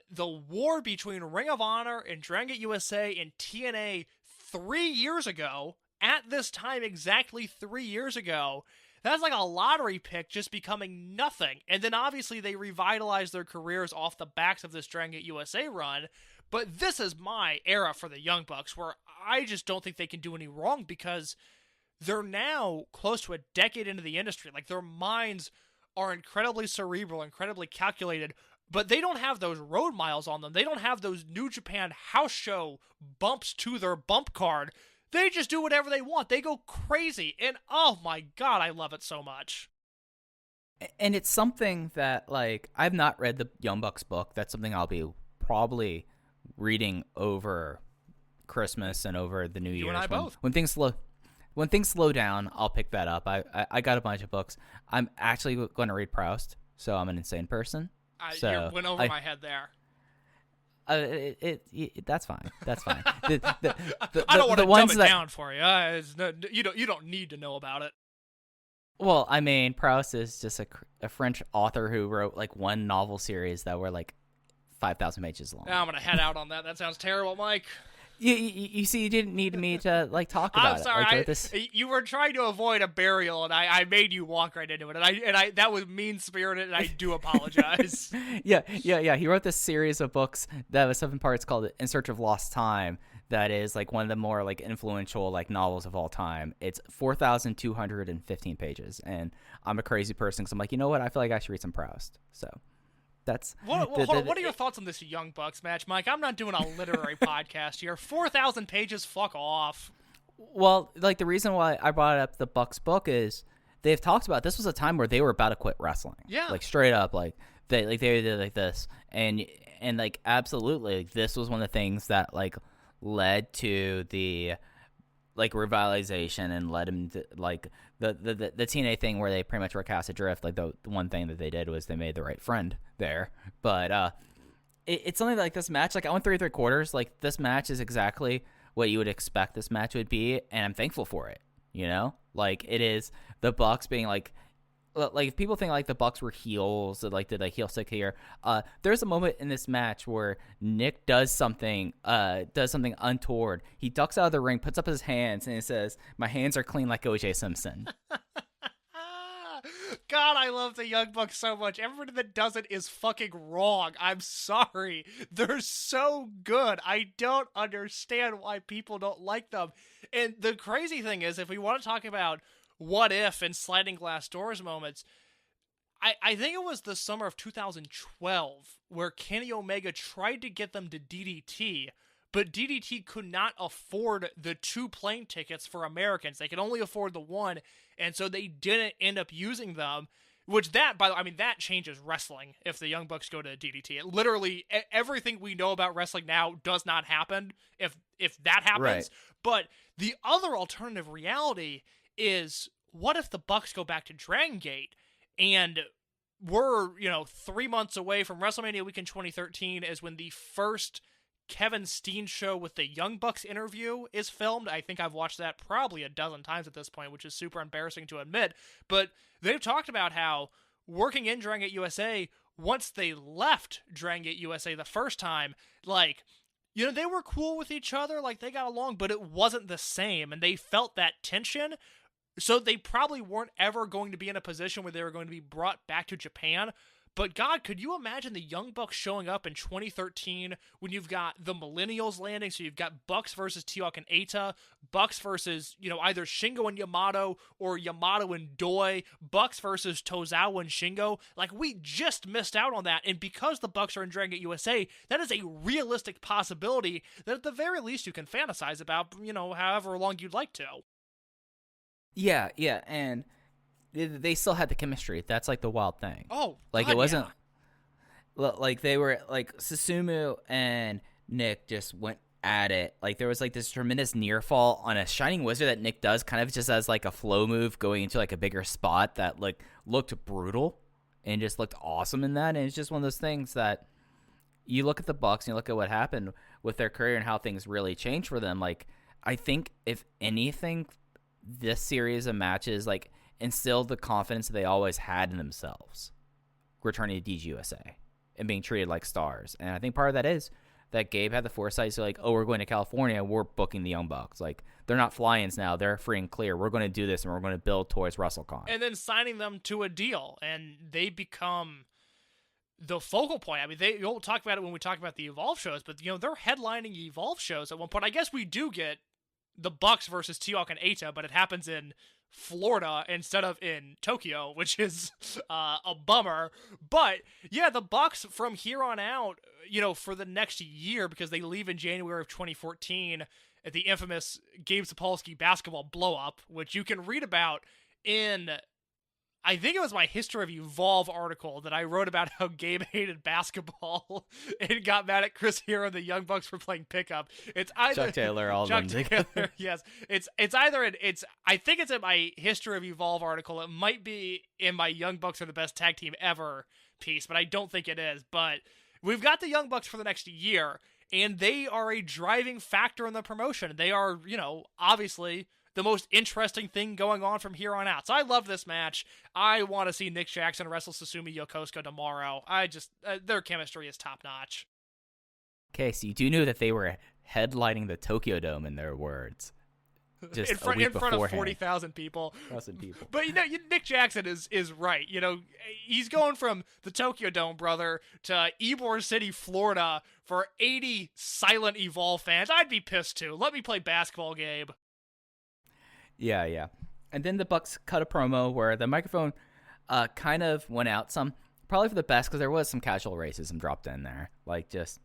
war between Ring of Honor and Dragon Gate USA and TNA 3 years ago. At this time, exactly 3 years ago. That's like a lottery pick just becoming nothing. And then obviously they revitalized their careers off the backs of this Dragon Gate USA run. But this is my era for the Young Bucks, where I just don't think they can do any wrong because they're now close to a decade into the industry. Like their minds are incredibly cerebral, incredibly calculated, but they don't have those road miles on them. They don't have those New Japan house show bumps to their bump card. They just do whatever they want. They go crazy. And oh my God, I love it so much.
And it's something that, like, I've not read the Young Bucks book. That's something I'll be probably reading over Christmas and over the New Year's.
You and I both.
When things slow down, I'll pick that up. I got a bunch of books. I'm actually going to read Proust. so I'm an insane person.
You went over my head there.
That's fine. That's fine.
I don't want to dumb it down for you. You don't need to know about it.
Well, I mean, Proust is just a French author who wrote like one novel series that were like 5,000 pages long.
Now I'm gonna head out on that. That sounds terrible, Mike.
You see, you didn't need me to like talk about
I'm sorry.
it. Like,
you were trying to avoid a burial, and I made you walk right into it, and I that was mean spirited, and I do apologize.
Yeah. He wrote this series of books that was 7 parts called In Search of Lost Time. That is like one of the more like influential like novels of all time. It's 4,215 pages, and I'm a crazy person because I'm like, you know what? I feel like I should read some Proust. So that's
what are your thoughts on this Young Bucks match, Mike? I'm not doing a literary podcast here. 4,000 pages, fuck off.
Well, like the reason why I brought up the Bucks book is they've talked about this was a time where they were about to quit wrestling.
Yeah,
like straight up, like they did like this, and like absolutely, like, this was one of the things that like led to the like revitalization and led him to like the TNA thing where they pretty much were cast adrift. Like the one thing that they did was they made the right friend there. But it's something like this match. Like I went 3 3/4. Like this match is exactly what you would expect this match would be, and I'm thankful for it. You know, like it is the Bucks being like if people think like the Bucks were heels, like did like heel stick here. There's a moment in this match where Nick does something untoward. He ducks out of the ring, puts up his hands, and he says, "My hands are clean like O.J. Simpson."
God, I love the Young Bucks so much. Everybody that does it is fucking wrong. I'm sorry. They're so good. I don't understand why people don't like them. And the crazy thing is, if we want to talk about what if and sliding glass doors moments, I think it was the summer of 2012 where Kenny Omega tried to get them to DDT, but DDT could not afford the 2 plane tickets for Americans. They could only afford the 1, and so they didn't end up using them. Which that changes wrestling if the Young Bucks go to DDT. It literally, everything we know about wrestling now does not happen if that happens.
Right.
But the other alternative reality is, what if the Bucks go back to Dragon Gate and we're, 3 months away from WrestleMania weekend 2013 is when the first Kevin Steen show with the Young Bucks interview is filmed. I think I've watched that probably a dozen times at this point, which is super embarrassing to admit. But they've talked about how working in Dragon Gate USA, once they left Dragon Gate USA the first time, like, they were cool with each other, like they got along, but it wasn't the same, and they felt that tension. So they probably weren't ever going to be in a position where they were going to be brought back to Japan. But God, could you imagine the Young Bucks showing up in 2013 when you've got the Millennials landing? So you've got Bucks versus T-Hawk and Eita, Bucks versus, either Shingo and Yamato or Yamato and Doi, Bucks versus Tozawa and Shingo. Like, we just missed out on that. And because the Bucks are in Dragon Gate USA, that is a realistic possibility that at the very least you can fantasize about, however long you'd like to.
Yeah, and they still had the chemistry. That's like the wild thing.
Oh,
like
God,
it wasn't like they were like Susumu and Nick just went at it. Like there was like this tremendous near fall on a Shining Wizard that Nick does kind of just as like a flow move going into like a bigger spot that like looked brutal and just looked awesome in that. And it's just one of those things that you look at the Bucks and you look at what happened with their career and how things really changed for them. Like I think if anything, this series of matches like instilled the confidence that they always had in themselves returning to DGUSA and being treated like stars. And I think part of that is that Gabe had the foresight to like, oh, we're going to California, we're booking the Young Bucks. Like they're not fly-ins now, they're free and clear. We're going to do this and we're going to build towards WrestleCon.
And then signing them to a deal, and they become the focal point. I mean, you'll talk about it when we talk about the Evolve shows, but they're headlining Evolve shows at one point. I guess we do get the Bucks versus T-Hawk and Eita, but it happens in Florida instead of in Tokyo, which is a bummer. But yeah, the Bucks from here on out, for the next year, because they leave in January of 2014 at the infamous Gabe Sapolsky basketball blow-up, which you can read about in, I think it was my History of Evolve article that I wrote about how Gabe hated basketball and got mad at Chris Hero and the Young Bucks for playing pickup. It's either
Chuck Taylor, all
Chuck
of them.
Taylor, yes. It's either I think it's in my History of Evolve article. It might be in my Young Bucks are the best tag team ever piece, but I don't think it is. But we've got the Young Bucks for the next year, and they are a driving factor in the promotion. They are, obviously the most interesting thing going on from here on out. So I love this match. I want to see Nick Jackson wrestle Susumu Yokosuka tomorrow. Their chemistry is top notch.
Okay, so you do know that they were headlining the Tokyo Dome, in their words. Just
in front of 40,000 people. But Nick Jackson is right. He's going from the Tokyo Dome, brother, to Ybor City, Florida for 80 silent Evolve fans. I'd be pissed too. Let me play basketball, Gabe.
Yeah. And then the Bucks cut a promo where the microphone kind of went out some, probably for the best, because there was some casual racism dropped in there. Like, just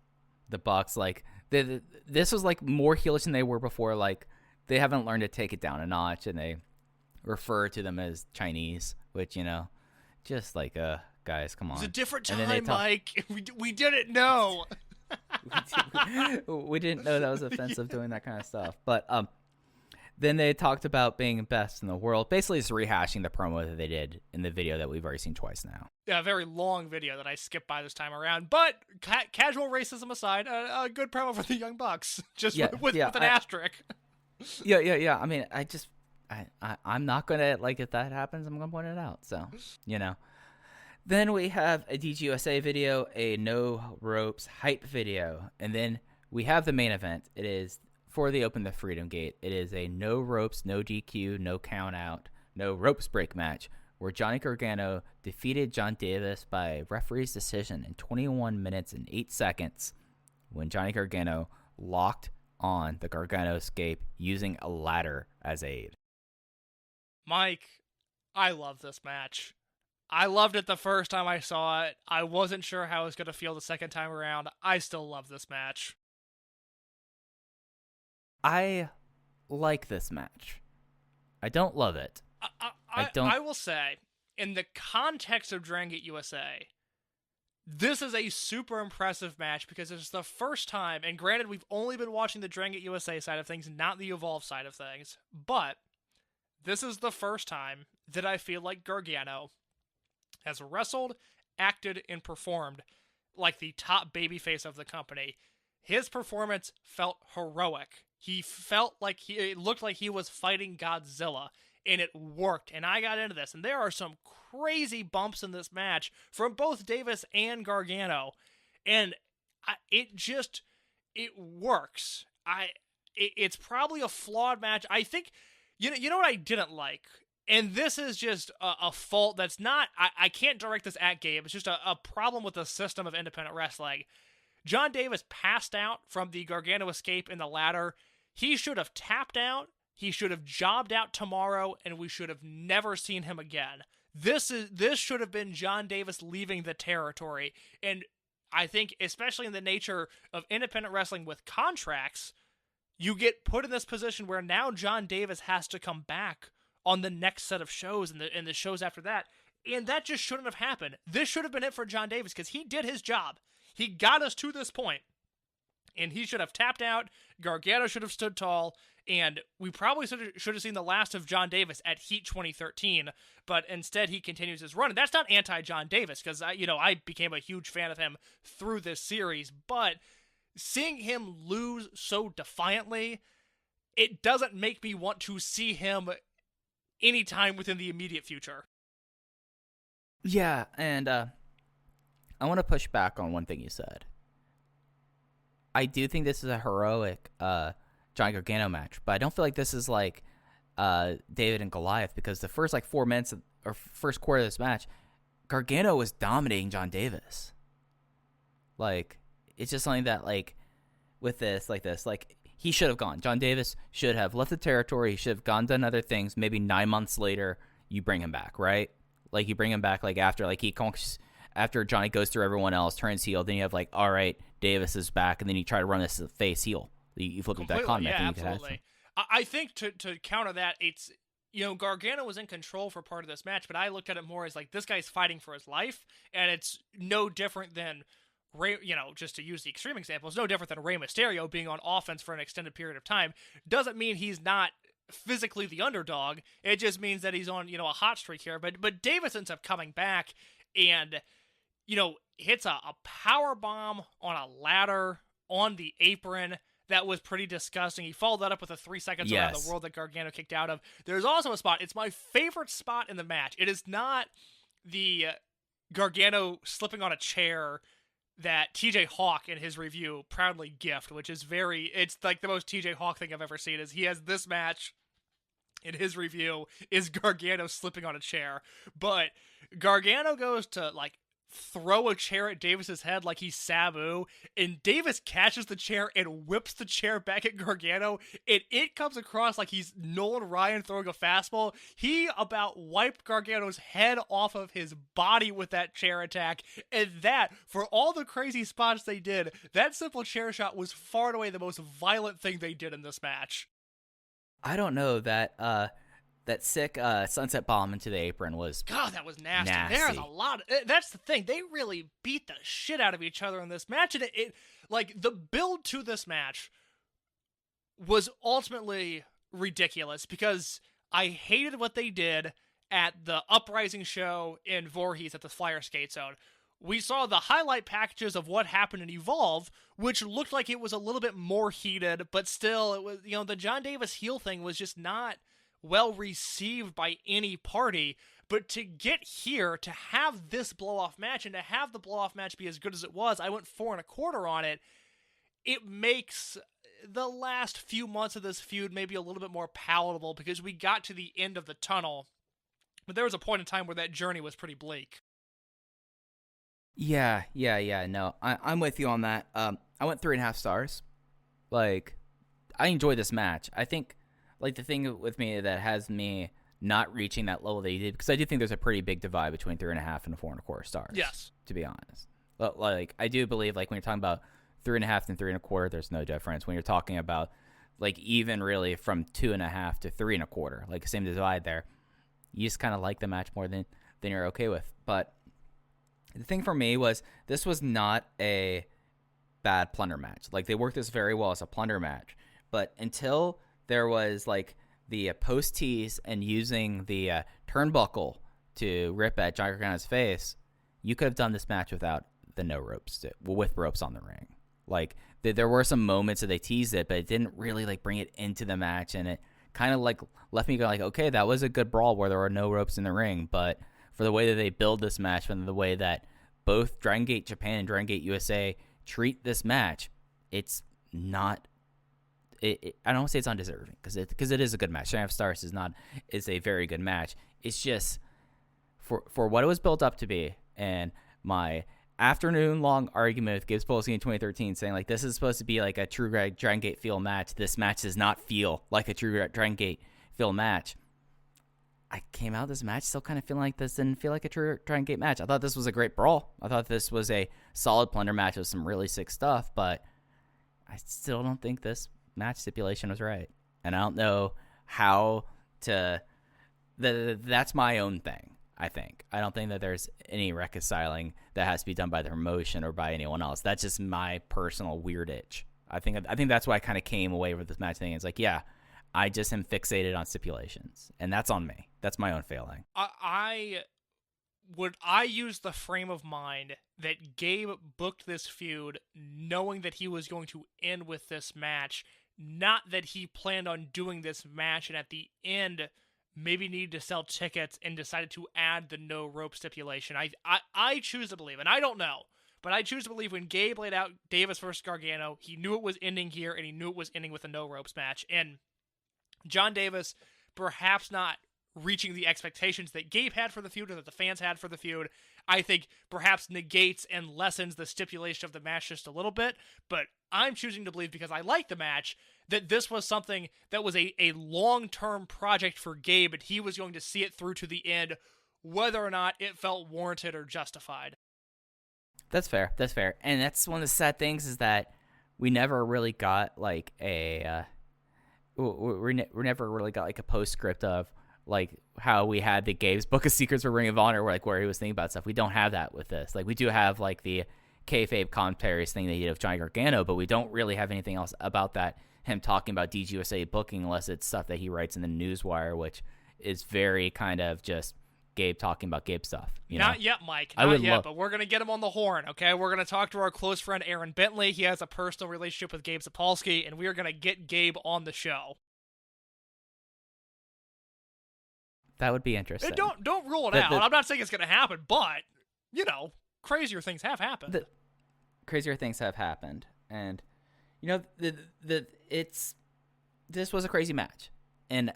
the Bucks, like, this was like more heelish than they were before. Like, they haven't learned to take it down a notch, and they refer to them as Chinese, which, just like, guys, come on.
It was a different time, Mike. We didn't know.
we didn't know that was offensive, doing that kind of stuff. But then they talked about being best in the world, basically just rehashing the promo that they did in the video that we've already seen twice now.
Yeah, a very long video that I skipped by this time around. But casual racism aside, a good promo for the Young Bucks, just with an asterisk.
Yeah. I mean, I'm not gonna, like, if that happens, I'm gonna point it out. So, Then we have a DGUSA video, a no ropes hype video, and then we have the main event. It is before they open the Freedom Gate. It is a no ropes, no DQ, no count out, no ropes break match where Johnny Gargano defeated John Davis by referee's decision in 21 minutes and 8 seconds when Johnny Gargano locked on the Gargano escape using a ladder as aid.
Mike, I love this match. I loved it the first time I saw it. I wasn't sure how I was going to feel the second time around. I still love this match.
I like this match. I don't love it.
I will say, in the context of Dragon Gate USA, this is a super impressive match because it's the first time, and granted, we've only been watching the Dragon Gate USA side of things, not the Evolve side of things, but this is the first time that I feel like Gargano has wrestled, acted, and performed like the top babyface of the company. His performance felt heroic. It looked like he was fighting Godzilla, and it worked. And I got into this, and there are some crazy bumps in this match from both Davis and Gargano, and it works. It's probably a flawed match. I think, you know what I didn't like? And this is just a fault that's not, I can't direct this at Gabe. It's just a problem with the system of independent wrestling. John Davis passed out from the Gargano escape in the ladder. He should have tapped out. He should have jobbed out tomorrow, and we should have never seen him again. This should have been John Davis leaving the territory. And I think, especially in the nature of independent wrestling with contracts, you get put in this position where now John Davis has to come back on the next set of shows and the shows after that. And that just shouldn't have happened. This should have been it for John Davis because he did his job. He got us to this point. And he should have tapped out. Gargano should have stood tall. And we probably should have seen the last of John Davis at Heat 2013. But instead, he continues his run. And that's not anti-John Davis, because I became a huge fan of him through this series. But seeing him lose so defiantly, it doesn't make me want to see him anytime within the immediate future.
Yeah, and I want to push back on one thing you said. I do think this is a heroic Johnny Gargano match, but I don't feel like this is like David and Goliath, because the first 4 minutes or first quarter of this match, Gargano was dominating John Davis. It's just something that with this, he should have gone. John Davis should have left the territory. He should have gone, done other things. Maybe 9 months later, you bring him back, right? You bring him back after Johnny goes through everyone else, turns heel, then you have all right, Davis is back, and then you try to run this face heel. You flip with that comment.
Yeah, absolutely. I think to counter that, Gargano was in control for part of this match, but I looked at it more as like this guy's fighting for his life, and it's no different than just to use the extreme example, it's no different than Rey Mysterio being on offense for an extended period of time. Doesn't mean he's not physically the underdog. It just means that he's on, a hot streak here. But Davis ends up coming back and, hits a power bomb on a ladder on the apron. That was pretty disgusting. He followed that up with a 3 seconds around the world that Gargano kicked out of. There's also a spot. It's my favorite spot in the match. It is not the Gargano slipping on a chair that TJ Hawk in his review proudly gifted, which is it's like the most TJ Hawk thing I've ever seen. Is he has this match in his review is Gargano slipping on a chair, but Gargano goes to like throw a chair at Davis's head like he's Sabu, and Davis catches the chair and whips the chair back at Gargano, and it comes across like he's Nolan Ryan throwing a fastball. He about wiped Gargano's head off of his body with that chair attack, and that, for all the crazy spots they did, that simple chair shot was far and away the most violent thing they did in this match.
I don't know that sick sunset bomb into the apron was
God, that was nasty. There's a lot of, that's the thing. They really beat the shit out of each other in this match, and it like the build to this match was ultimately ridiculous because I hated what they did at the Uprising show in Voorhees at the Flyer Skate Zone. We saw the highlight packages of what happened in Evolve, which looked like it was a little bit more heated, but still, it was, the John Davis heel thing was just not well received by any party. But to get here, to have this blow-off match, and to have the blow-off match be as good as it was, I went 4 1/4 on it. It makes the last few months of this feud maybe a little bit more palatable because we got to the end of the tunnel, but there was a point in time where that journey was pretty bleak.
Yeah. No, I'm with you on that. I went 3.5 stars. Like, I enjoyed this match. I think, like, the thing with me that has me not reaching that level they did, because I do think there's a pretty big divide between 3.5 and 4 1/4 stars.
Yes.
To be honest. But, like, I do believe, like, when you're talking about 3.5 and 3 1/4, there's no difference. When you're talking about, like, even really from 2.5 to 3 1/4, like, same divide there, you just kind of like the match more than you're okay with. But the thing for me was, this was not a bad plunder match. Like, they worked this very well as a plunder match. But until there was, like, the post tease and using the turnbuckle to rip at John Gargano's face, you could have done this match without the no ropes, with ropes on the ring. Like, there were some moments that they teased it, but it didn't really, like, bring it into the match. And it kind of, like, left me going, like, okay, that was a good brawl where there were no ropes in the ring. But for the way that they build this match and the way that both Dragon Gate Japan and Dragon Gate USA treat this match, it's not. I don't want to say it's undeserving because it is a good match. 3.5 stars is a very good match. It's just for what it was built up to be, and my afternoon-long argument with Gibbs Polsky in 2013 saying, like, this is supposed to be like a true Dragon Gate feel match. This match does not feel like a true Dragon Gate feel match. I came out of this match still kind of feeling like this didn't feel like a true Dragon Gate match. I thought this was a great brawl. I thought this was a solid plunder match with some really sick stuff, but I still don't think this match stipulation was right. And I don't know how to... That's my own thing, I think. I don't think that there's any reconciling that has to be done by the promotion or by anyone else. That's just my personal weird itch. I think that's why I kind of came away with this match thing. It's like, yeah, I just am fixated on stipulations, and that's on me. That's my own failing.
I use the frame of mind that Gabe booked this feud knowing that he was going to end with this match, not that he planned on doing this match and at the end maybe needed to sell tickets and decided to add the no rope stipulation. I choose to believe, and I don't know, but I choose to believe when Gabe laid out Davis versus Gargano, he knew it was ending here, and he knew it was ending with a no ropes match. And John Davis, perhaps not reaching the expectations that Gabe had for the feud or that the fans had for the feud, I think perhaps negates and lessens the stipulation of the match just a little bit. But I'm choosing to believe, because I like the match, that this was something that was a long-term project for Gabe, and he was going to see it through to the end, whether or not it felt warranted or justified.
That's fair. That's fair. And that's one of the sad things, is that we never really got like a... we never really got like a postscript of like how we had the Gabe's Book of Secrets for Ring of Honor, where he was thinking about stuff. We don't have that with this. Like, we do have like the kayfabe commentaries thing that he did with Johnny Gargano, but we don't really have anything else about that. Him talking about DGUSA booking, unless it's stuff that he writes in the Newswire, which is very kind of just Gabe talking about Gabe stuff.
Not yet, Mike. Not yet, but we're going to get him on the horn, okay? We're going to talk to our close friend Aaron Bentley. He has a personal relationship with Gabe Sapolsky, and we are going to get Gabe on the show.
That would be interesting.
And don't rule it out. I'm not saying it's going to happen, but, crazier things have happened.
Crazier things have happened. And, this was a crazy match. And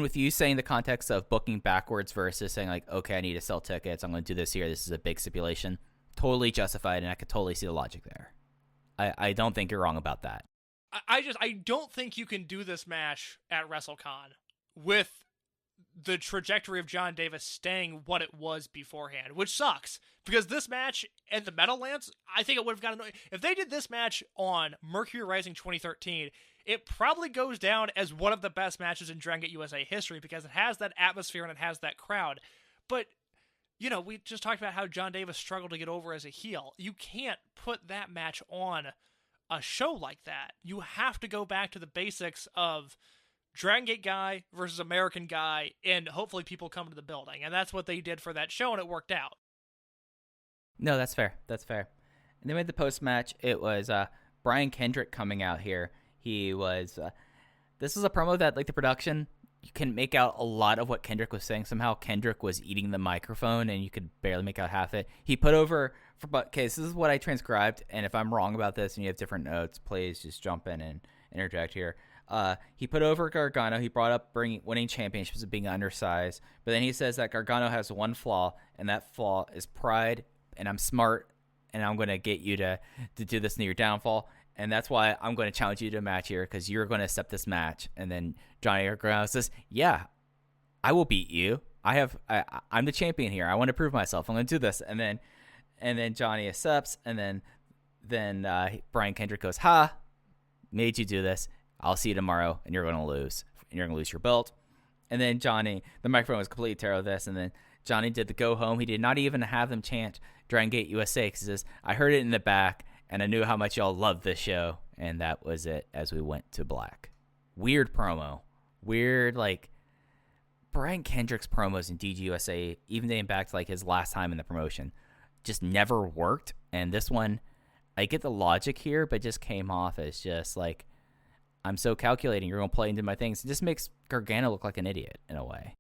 with you saying the context of booking backwards versus saying, like, okay, I need to sell tickets, I'm going to do this here, this is a big stipulation, totally justified, and I could totally see the logic there. I don't think you're wrong about that.
I don't think you can do this match at WrestleCon with the trajectory of John Davis staying what it was beforehand, which sucks, because this match and the Meadowlands, I think it would have gotten annoying. If they did this match on Mercury Rising 2013, it probably goes down as one of the best matches in Dragon Gate USA history, because it has that atmosphere and it has that crowd. But, we just talked about how John Davis struggled to get over as a heel. You can't put that match on a show like that. You have to go back to the basics of Dragon Gate guy versus American guy, and hopefully people come to the building. And that's what they did for that show, and it worked out.
No, that's fair. That's fair. And they made the post-match. It was Brian Kendrick coming out here. He was this was a promo that, like, the production, you can make out a lot of what Kendrick was saying. Somehow Kendrick was eating the microphone, and you could barely make out half it. He put over, okay, this is what I transcribed, and if I'm wrong about this and you have different notes, please just jump in and interject here. He put over Gargano. He brought up winning championships and being undersized. But then he says that Gargano has one flaw, and that flaw is pride, and I'm smart, and I'm going to get you to do this in your downfall. And that's why I'm going to challenge you to a match here, because you're going to accept this match. And then Johnny Gargano says, yeah, I will beat you. I'm the champion here. I want to prove myself. I'm going to do this. And then Johnny accepts. And then Brian Kendrick goes, ha, made you do this. I'll see you tomorrow, and you're going to lose. And you're going to lose your belt. And then Johnny, the microphone was completely terrible of this. And then Johnny did the go home. He did not even have them chant Dragon Gate USA, because he says, I heard it in the back, and I knew how much y'all loved this show. And that was it as we went to black. Weird promo. Weird, like, Brian Kendrick's promos in DGUSA, even dating back to, like, his last time in the promotion, just never worked. And this one, I get the logic here, but just came off as just, like, I'm so calculating, you're going to play into my things. It just makes Gargano look like an idiot in a way.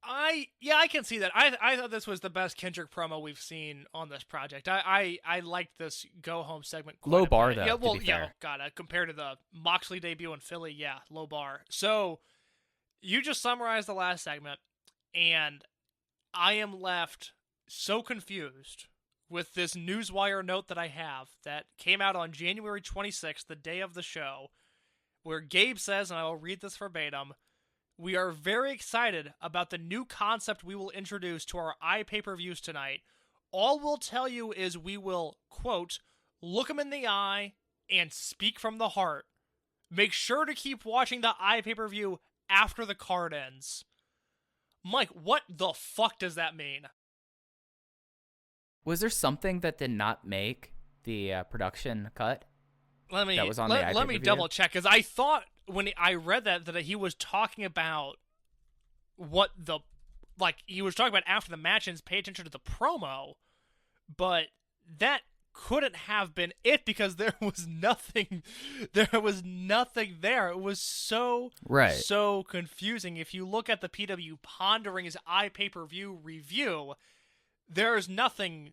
I can see that. I thought this was the best Kendrick promo we've seen on this project. I liked this go home segment quite
low
a
bar
bit.
though.
Yeah, well,
to be
yeah,
fair.
God, compared to the Moxley debut in Philly, yeah, low bar. So you just summarized the last segment, and I am left so confused with this Newswire note that I have that came out on January 26th, the day of the show, where Gabe says, and I will read this verbatim, we are very excited about the new concept we will introduce to our iPay-per-views tonight. All we'll tell you is we will, quote, look them in the eye and speak from the heart. Make sure to keep watching the iPay-per-view after the card ends. Mike, what the fuck does that mean?
Was there something that did not make the production cut?
Let me
let
me double check, because I thought when I read that he was talking about he was talking about after the match and pay attention to the promo, but that couldn't have been it, because there was nothing there. It was so confusing. If you look at the PW Pondering's iPay-per-view review, there's nothing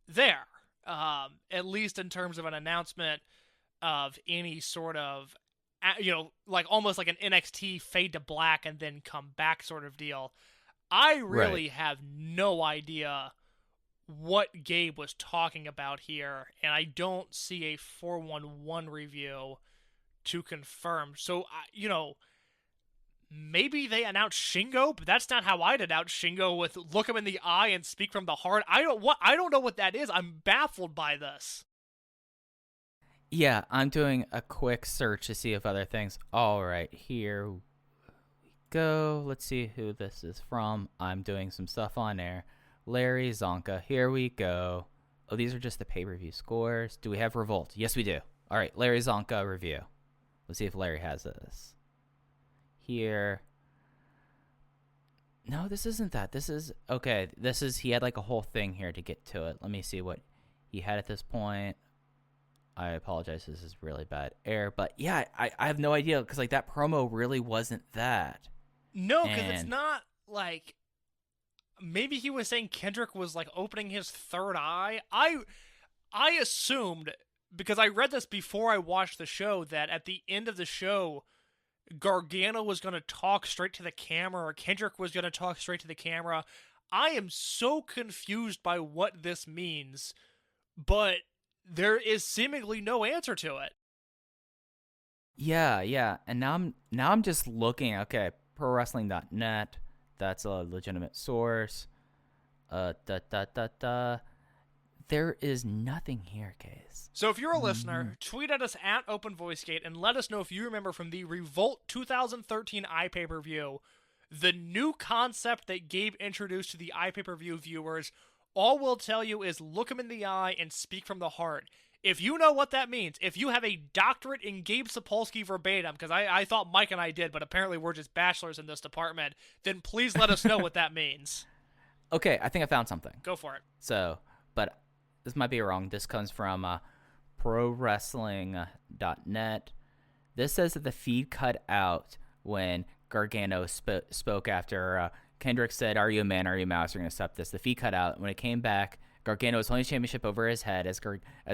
there, at least in terms of an announcement of any sort of, like almost like an NXT fade to black and then come back sort of deal. I really have no idea what Gabe was talking about here, and I don't see a 411 review to confirm. So, maybe they announced Shingo, but that's not how I'd announce Shingo, with look him in the eye and speak from the heart. I don't know what that is. I'm baffled by this.
Yeah, I'm doing a quick search to see if other things. All right, here we go. Let's see who this is from. I'm doing some stuff on air. Larry Zonka. Here we go. Oh, these are just the pay-per-view scores. Do we have Revolt? Yes, we do. All right, Larry Zonka review. Let's see if Larry has this. Here. No, this isn't that. This is, okay, this is, he had like a whole thing here to get to it. Let me see what he had at this point. I apologize, this is really bad air. But yeah, I have no idea, because like that promo really wasn't that.
No, because it's not like, maybe he was saying Kendrick was like opening his third eye. I assumed, because I read this before I watched the show, that at the end of the show, Gargano was going to talk straight to the camera, or Kendrick was going to talk straight to the camera. I am so confused by what this means, but there is seemingly no answer to it.
Yeah. And now I'm just looking, okay, ProWrestling.net, that's a legitimate source. There is nothing here, Case.
So if you're a listener, tweet at us at OpenVoiceGate and let us know if you remember from the Revolt 2013 iPay-per-view, the new concept that Gabe introduced to the iPay-per-view viewers. All we'll tell you is look him in the eye and speak from the heart. If you know what that means, if you have a doctorate in Gabe Sapolsky verbatim, because I thought Mike and I did, but apparently we're just bachelors in this department, then please let us know what that means.
Okay, I think I found something.
Go for it.
So, but this might be wrong. This comes from ProWrestling.net. This says that the feed cut out when Gargano spoke after Kendrick said, "Are you a man? Are you a mouse? We're going to stop this." The feed cut out. When it came back, Gargano was holding the championship over his head as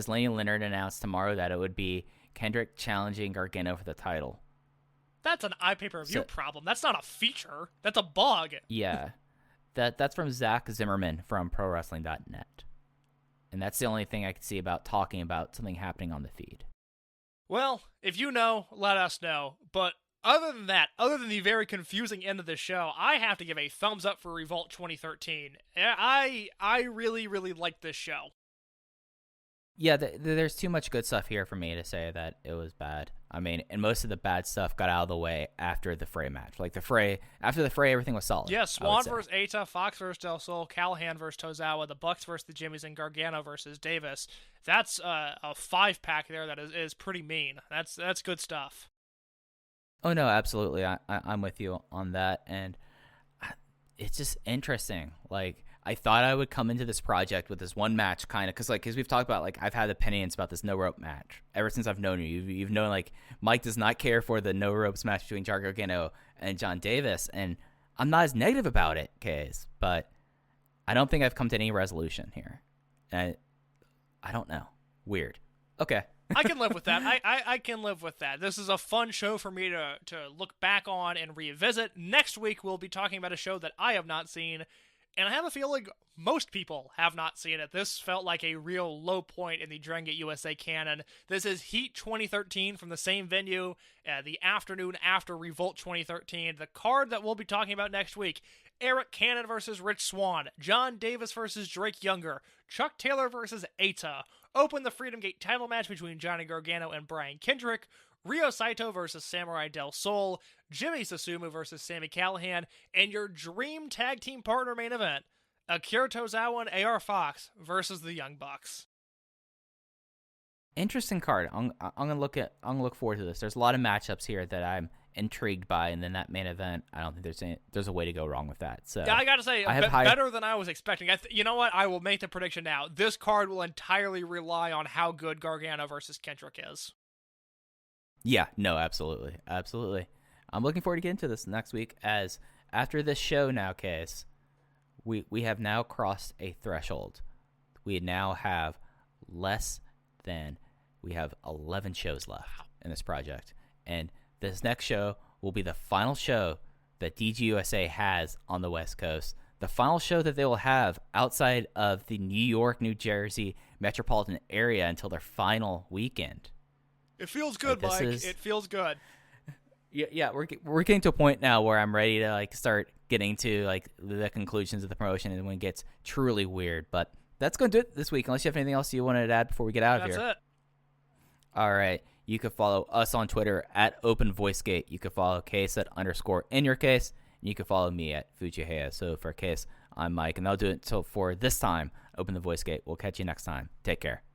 Lenny Leonard announced tomorrow that it would be Kendrick challenging Gargano for the title.
That's an iPay-per-view problem. That's not a feature. That's a bug.
Yeah. That's from Zach Zimmerman from ProWrestling.net. And that's the only thing I could see about talking about something happening on the feed.
Well, if you know, let us know. But other than that, other than the very confusing end of the show, I have to give a thumbs up for Revolt 2013. I really, really like this show.
Yeah, there's too much good stuff here for me to say that it was bad. I mean, and most of the bad stuff got out of the way after the Fray match. Like after the Fray, everything was solid.
Yeah, Swan versus Eita, Fox versus Del Sol, Callahan versus Tozawa, the Bucks versus the Jimmies, and Gargano versus Davis. That's a 5-pack there that is pretty mean. That's good stuff.
Oh no, absolutely. I'm with you on that, and it's just interesting. Like, I thought I would come into this project with this one match, kind of, because we've talked about, like, I've had opinions about this no rope match ever since I've known you. You've known, like, Mike does not care for the no ropes match between Gargano and John Davis, and I'm not as negative about it, Case, but I don't think I've come to any resolution here. I don't know. Weird. Okay.
I can live with that. I can live with that. This is a fun show for me to look back on and revisit. Next week, we'll be talking about a show that I have not seen, and I have a feeling most people have not seen it. This felt like a real low point in the Dragon Gate USA canon. This is Heat 2013 from the same venue, the afternoon after Revolt 2013. The card that we'll be talking about next week: Eric Cannon versus Rich Swann, John Davis versus Drake Younger, Chuck Taylor versus Eita, open the Freedom Gate title match between Johnny Gargano and Brian Kendrick, Ryo Saito versus Samurai Del Sol, Jimmy Susumu versus Sami Callihan, and your dream tag team partner main event, Akira Tozawa and AR Fox versus the Young Bucks.
Interesting card. I'm gonna look forward to this. There's a lot of matchups here that I'm intrigued by, and then that main event, I don't think there's a way to go wrong with that. So
yeah, I gotta say, better than I was expecting. You know what? I will make the prediction now. This card will entirely rely on how good Gargano versus Kendrick is.
Yeah, no, absolutely. I'm looking forward to getting to this next week, as after this show now, Case, we have now crossed a threshold. We now have we have 11 shows left in this project, and this next show will be the final show that DGUSA has on the West Coast, the final show that they will have outside of the New York, New Jersey metropolitan area until their final weekend.
It feels good, Mike. It feels good.
Yeah, we're getting to a point now where I'm ready to like start getting to like the conclusions of the promotion and when it gets truly weird. But that's going to do it this week, unless you have anything else you wanted to add before we get out of here.
That's it.
All right. You can follow us on Twitter at OpenVoiceGate. You can follow Case at _InYourCase. And you can follow me at Fujihaya. So for Case, I'm Mike, and that'll do it for this time. Open the Voice Gate. We'll catch you next time. Take care.